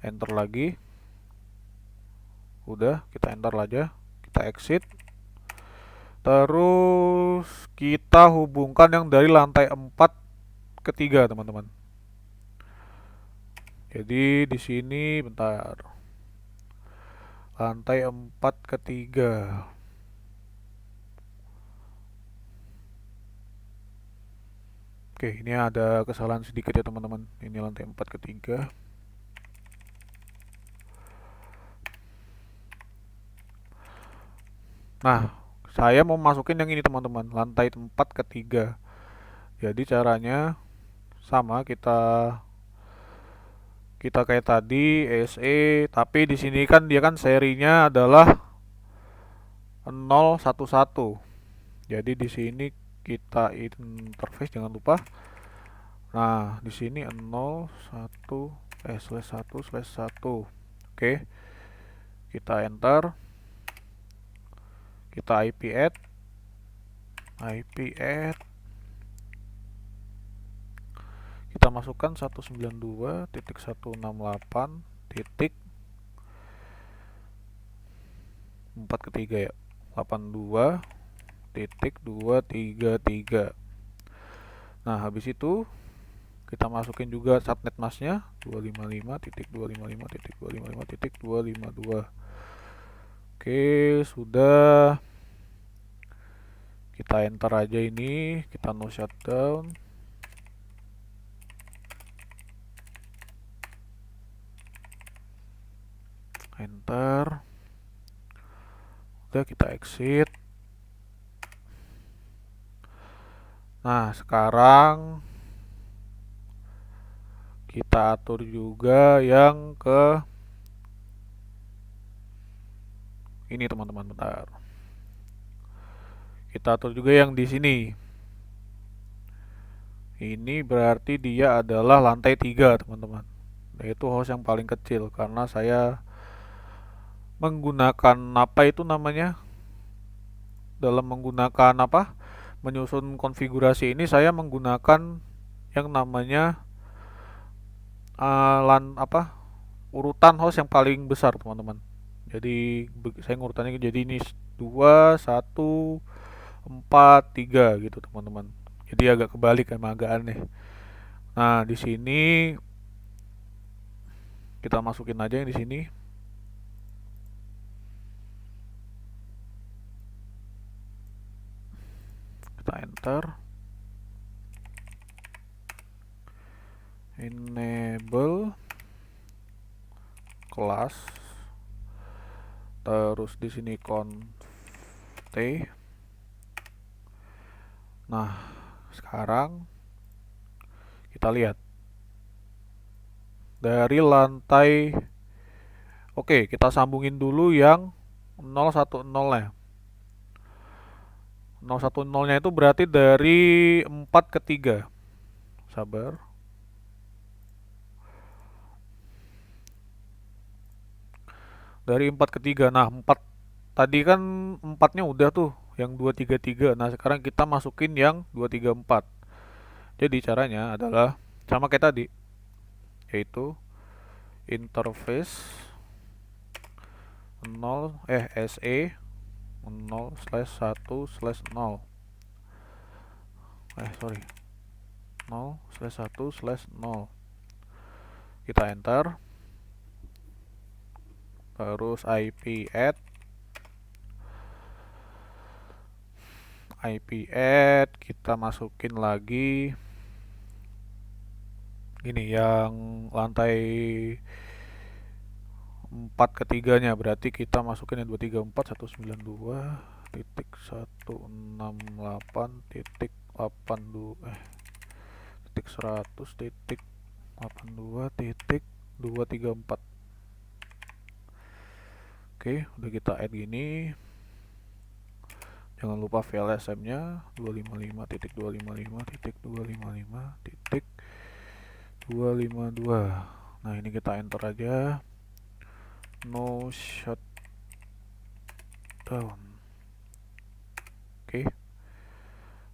enter lagi, udah kita enter aja, kita exit. Terus kita hubungkan yang dari lantai 4 ke 3, teman-teman. Jadi di sini bentar, lantai 4 ke 3. Oke, ini ada kesalahan sedikit ya teman-teman. Ini lantai 4 ke 3. Nah, saya mau masukin yang ini teman-teman, lantai 4 ke 3. Jadi caranya sama, kita Kita kayak tadi SE, tapi di sini kan dia kan serinya adalah 011. Jadi di sini kita interface, jangan lupa. Nah, di sini 01 slash 1 slash 1. Oke. Kita enter. Kita IP add. Kita masukkan 192.168.4 ya. 82.233. Nah, habis itu kita masukin juga subnet masknya 255.255.255.252. Oke, sudah. Kita enter aja ini, kita no shutdown. Enter. Udah, kita exit. Nah, sekarang kita atur juga yang ke ini, teman-teman. Bentar. Kita atur juga yang di sini. Ini berarti dia adalah lantai 3, teman-teman. Yaitu host yang paling kecil karena saya menggunakan apa itu namanya? Dalam menggunakan apa? Menyusun konfigurasi ini saya menggunakan yang namanya urutan host yang paling besar, teman-teman. Jadi saya ngurutannya jadi ini 2 1 4 3 gitu, teman-teman. Jadi agak kebalik, emang agak aneh. Nah, di sini kita masukin aja yang di sini. Kita enter. Enable kelas. Terus di sini const. Nah, sekarang kita lihat dari lantai. Oke, kita sambungin dulu yang 010-nya. 010-nya itu berarti dari 4 ke 3. Sabar. Dari 4 ke 3. Nah, 4 tadi kan 4-nya udah tuh, yang 233. Nah, sekarang kita masukin yang 234. Jadi caranya adalah sama kayak tadi, yaitu interface 0 SE 0/1/0. 0/1/0. Kita enter. Terus IP add kita masukin lagi ini yang lantai 4 ketiganya, berarti kita masukin yang 235.168.100.82.234. Oke, udah kita add gini. Jangan lupa VLSM-nya 255.255.255.252. Nah, ini kita enter aja. No shutdown. Oke.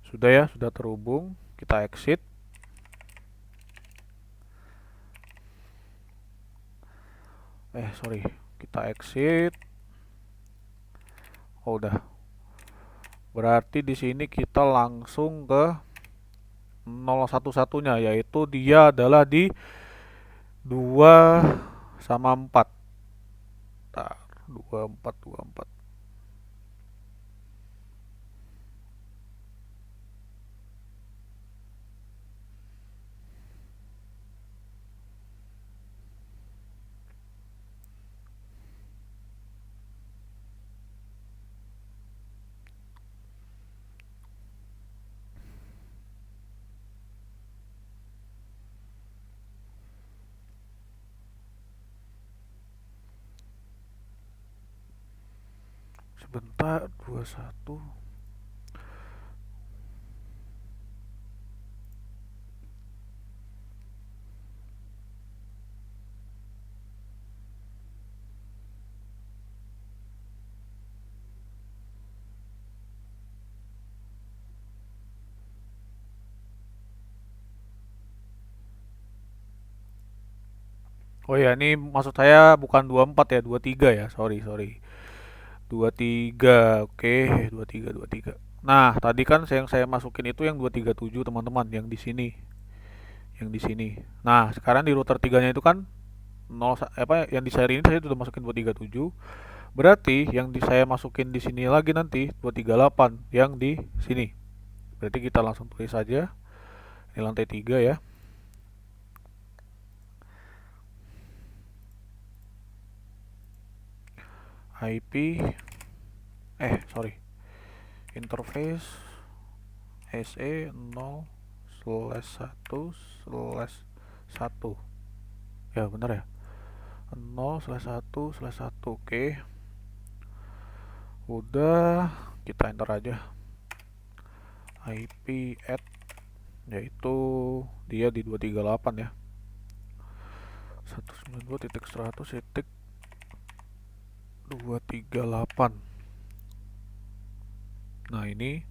Sudah ya, sudah terhubung. Kita exit. Kita exit. Oh, udah. Berarti di sini kita langsung ke 011-nya, yaitu dia adalah di 2 sama 4. 24. bentar 21. Oh ya, ini maksud saya bukan 24 ya, 23 ya. Sorry, sorry. 23. Oke, 23, 23. Nah, tadi kan yang saya masukin itu yang 237, teman-teman, yang di sini. Yang di sini. Nah, sekarang di router 3-nya itu kan 0 apa yang di seri ini saya sudah masukin 237. Berarti yang saya masukin di sini lagi nanti 238 yang di sini. Berarti kita langsung tulis saja. Ini lantai 3 ya. IP sorry. Interface SE 0/1/1. Ya, benar ya. 0/1/1. Oke. Udah, kita enter aja. IP add yaitu dia di 238 ya. 192.100.238. Nah, ini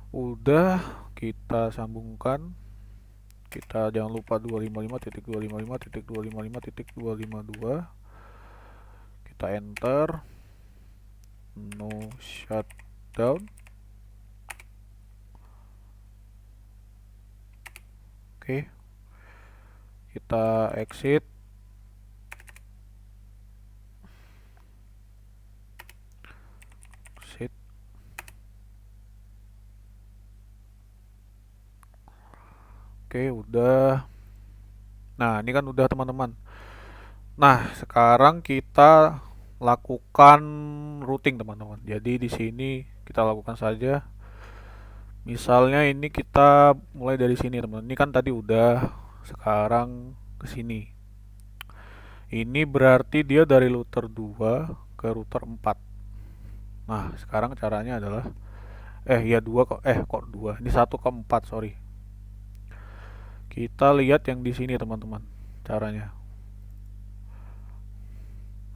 udah kita sambungkan. Kita jangan lupa 255.255.255.252. Kita enter. No shutdown. Oke. Kita exit. Exit. Oke, udah. Nah, ini kan udah, teman-teman. Nah, sekarang kita lakukan routing, teman-teman. Jadi di sini kita lakukan saja. Misalnya ini kita mulai dari sini, teman-teman. Ini kan tadi udah, sekarang ke sini. Ini berarti dia dari router 2 ke router 4. Nah, sekarang caranya adalah ya 2 kok. Kok 2? Ini 1 ke 4, sorry. Kita lihat yang di sini, teman-teman. Caranya.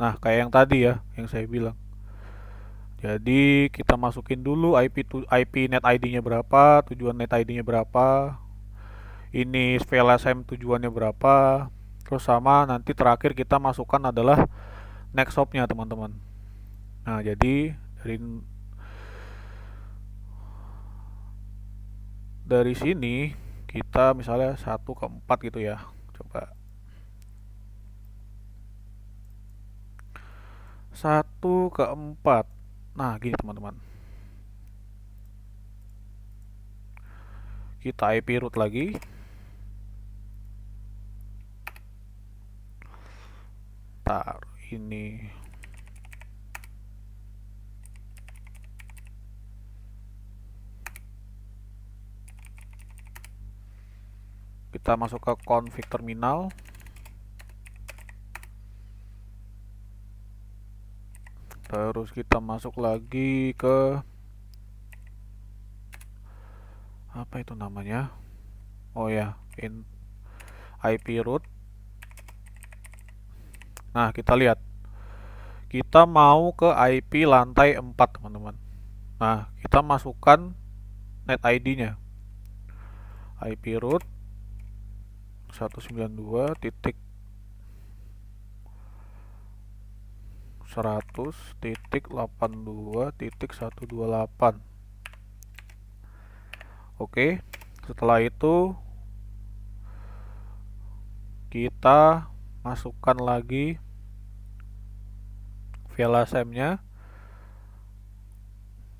Nah, kayak yang tadi ya, yang saya bilang. Jadi, kita masukin dulu IP net ID-nya berapa, tujuan net ID-nya berapa. Ini VLSM tujuannya berapa. Terus sama nanti terakhir kita masukkan adalah next hop-nya, teman-teman. Nah, jadi dari sini kita misalnya 1 ke 4 gitu ya. Coba 1 ke 4. Nah, gini, teman-teman. Kita IP root lagi. Taruh ini. Kita masuk ke config terminal. Terus kita masuk lagi ke apa itu namanya? Oh ya, IP root. Nah, kita lihat. Kita mau ke IP lantai 4, teman-teman. Nah, kita masukkan net ID-nya. IP root 192.100.82.128. Oke, setelah itu kita masukkan lagi VLSM-nya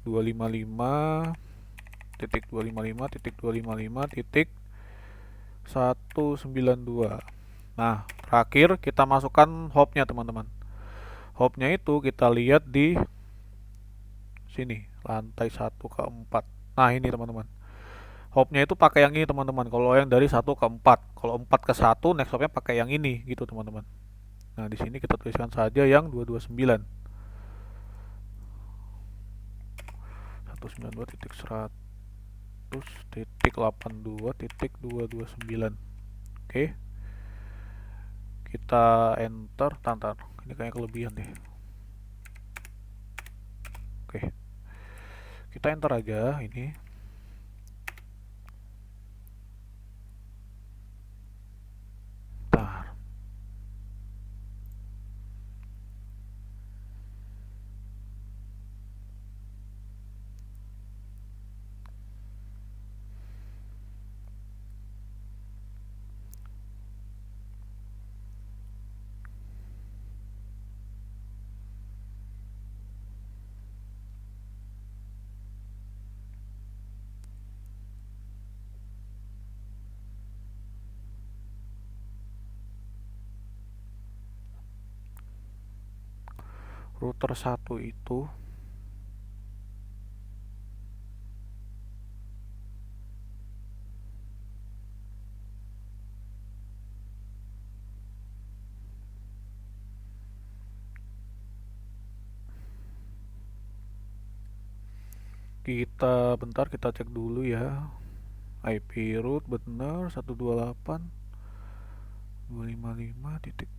255.255.255.192. Nah, terakhir kita masukkan hop-nya, teman-teman. Hop-nya itu kita lihat di sini, lantai 1 ke 4. Nah, ini, teman-teman. Hop-nya itu pakai yang ini, teman-teman. Kalau yang dari 1 ke 4, kalau 4 ke 1, next hop-nya pakai yang ini, gitu, teman-teman. Nah, di sini kita tuliskan saja yang 229. 192.100.82.229. Oke, kita enter. Tantar, ini kayak kelebihan deh. Oke, kita enter aja ini. Bentar. Router 1 itu bentar kita cek dulu ya. IP root bener 128.255 titik.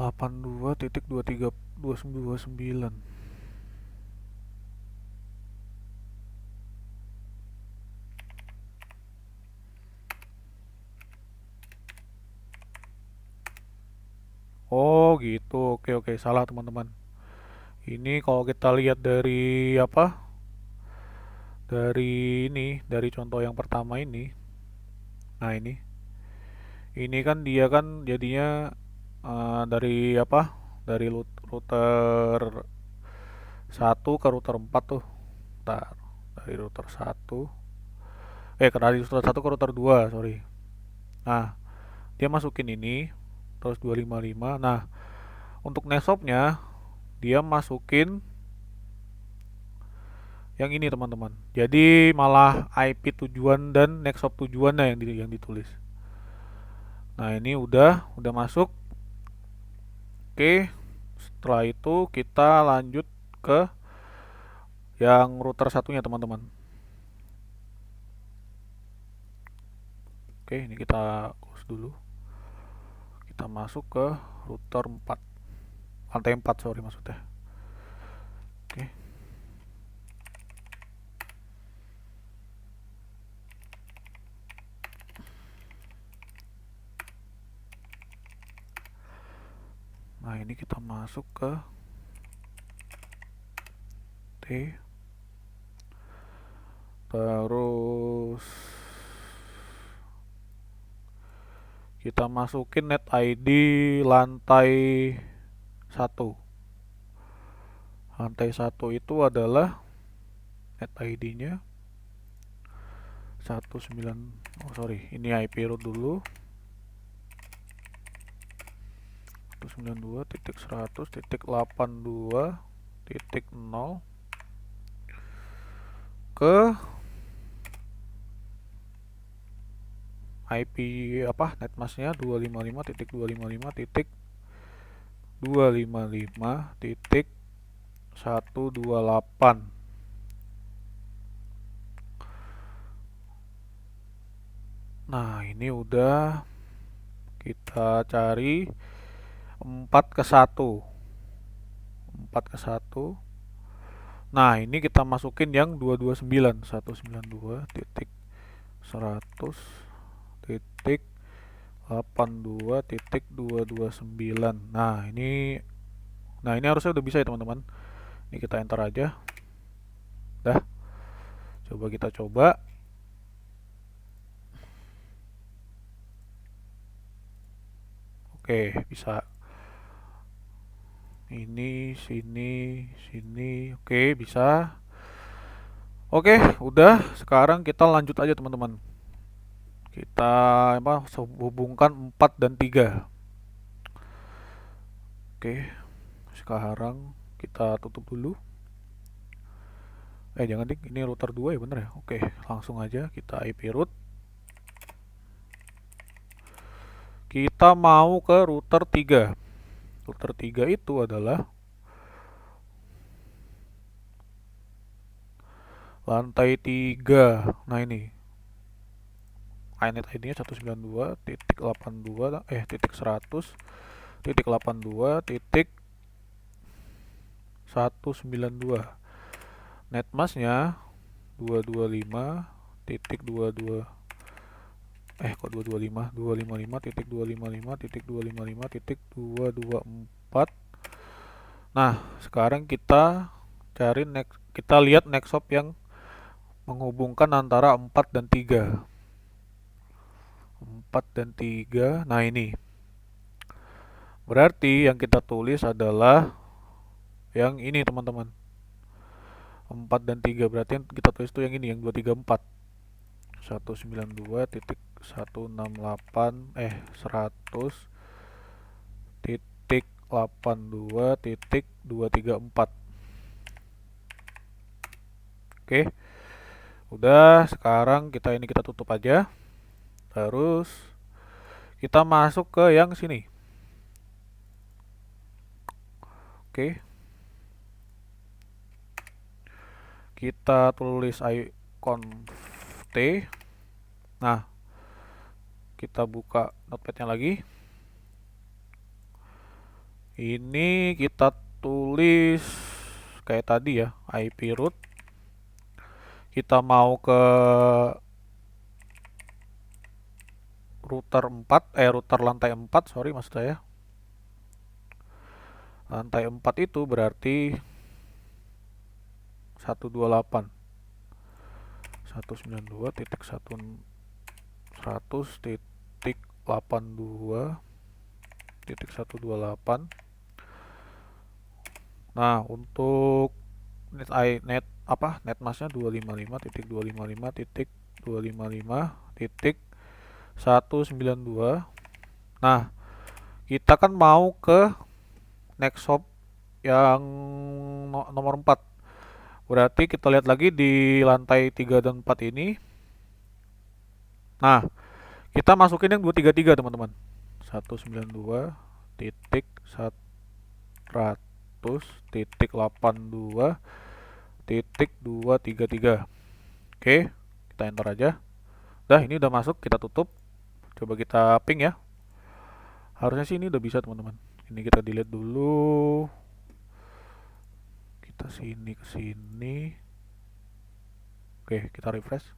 Delapan dua titik 23.229. Oh gitu, oke salah teman-teman. Ini kalau kita lihat dari apa? Dari contoh yang pertama ini. Nah ini kan dia kan jadinya dari apa? Dari router 1 ke router 4 tuh. Bentar, dari router 1 dari router 1 ke router 2, sorry. Nah, dia masukin ini terus 255. Nah, untuk nesopnya dia masukin yang ini teman-teman. Jadi malah IP tujuan dan nexop tujuannya yang ditulis. Nah, ini udah masuk. Oke. Setelah itu kita lanjut ke yang router satunya teman-teman. Oke, ini kita close dulu. Kita masuk ke router 4. Lantai 4, sorry maksudnya. Oke. Nah, ini kita masuk ke T. Terus kita masukin net ID lantai 1. Lantai 1 itu adalah net ID-nya ini IP root dulu. 192.100.82.0 ke IP apa netmasknya 255.255.255.128. Nah, ini udah kita cari 4 ke 1. Nah, ini kita masukin yang 229, 192.100.82.229. Nah, ini Nah, ini harusnya udah bisa ya teman-teman. Ini kita enter aja. Dah. Coba kita coba. Oke, bisa. Ini, sini, sini. Oke, bisa. Oke, udah. Sekarang kita lanjut aja teman-teman. Kita hubungkan 4 dan 3. Oke, sekarang kita tutup dulu. Jangan ding, ini router 2 ya bener ya. Oke, langsung aja kita IP root. Kita mau ke router 3. Router 3 itu adalah lantai 3. Nah ini iNet ID-nya 192.82 titik 100.82.192. Netmasknya 225.22 kok 225 255.255.255.224. Nah, sekarang kita kita lihat next hop yang menghubungkan antara 4 dan 3. 4 dan 3. Nah, ini. Berarti yang kita tulis adalah yang ini, teman-teman. 4 dan 3. Berarti yang kita tulis itu yang ini, yang 234. 192.168 100.82.234. Oke. Udah, sekarang kita tutup aja. Terus kita masuk ke yang sini. Oke. Kita tulis iconf.t. Nah, kita buka notepadnya lagi. Ini kita tulis kayak tadi ya, IP root. Kita mau ke router lantai 4, sorry maksud saya. Lantai 4 itu berarti 128. 192.100.82.128. Nah, untuk netmasknya 255.255.255.192. Nah, kita kan mau ke next hop yang nomor 4. Berarti kita lihat lagi di lantai 3 dan 4 ini. Nah, kita masukin yang 233 teman-teman. 192.100.82.233. Oke, kita enter aja. Dah, ini udah masuk, kita tutup. Coba kita ping ya. Harusnya sih ini udah bisa teman-teman. Ini kita delete dulu. Kita sini ke sini. Oke, kita refresh.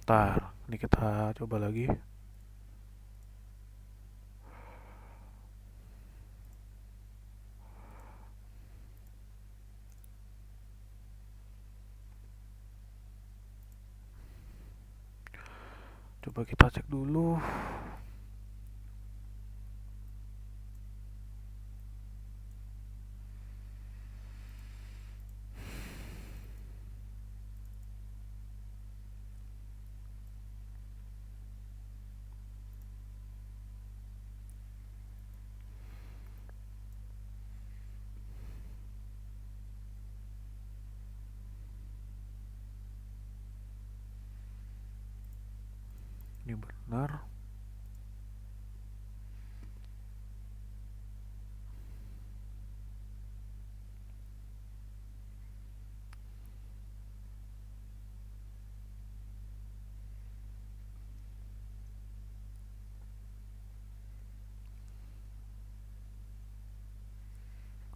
Ntar, ini kita coba lagi. Coba kita cek dulu. Ini benar.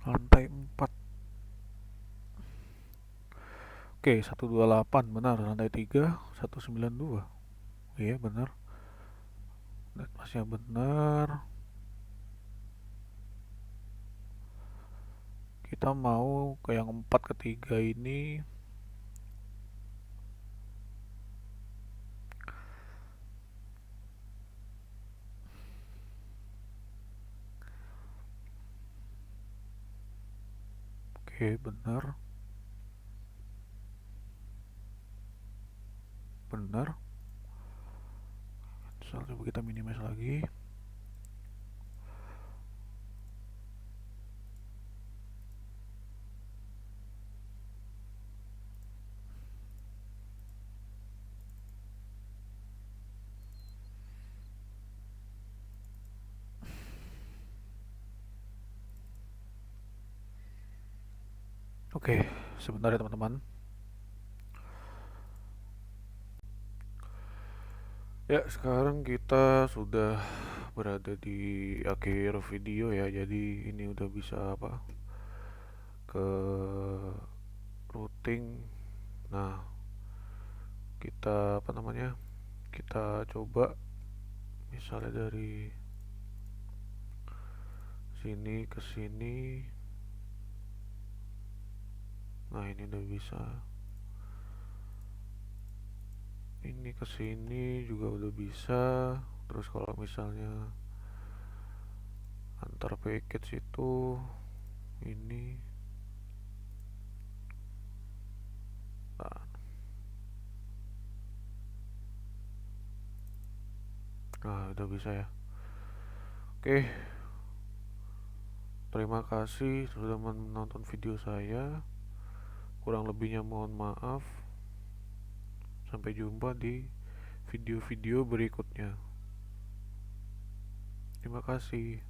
Lantai 4. Oke, 128 benar, lantai 3 192. Iya benar, masnya benar. Kita mau ke yang 4 ketiga ini. Oke, benar. Benar. Coba kita minimize lagi. Oke, sebentar ya teman-teman. Ya, sekarang kita sudah berada di akhir video ya. Jadi ini udah bisa ke routing. Nah, kita kita coba misalnya dari sini ke sini. Nah, ini udah bisa. Ini ke sini juga udah bisa. Terus kalau misalnya antar package itu ini, nah udah bisa ya. Oke, terima kasih sudah menonton video saya. Kurang lebihnya mohon maaf. Sampai jumpa di video-video berikutnya. Terima kasih.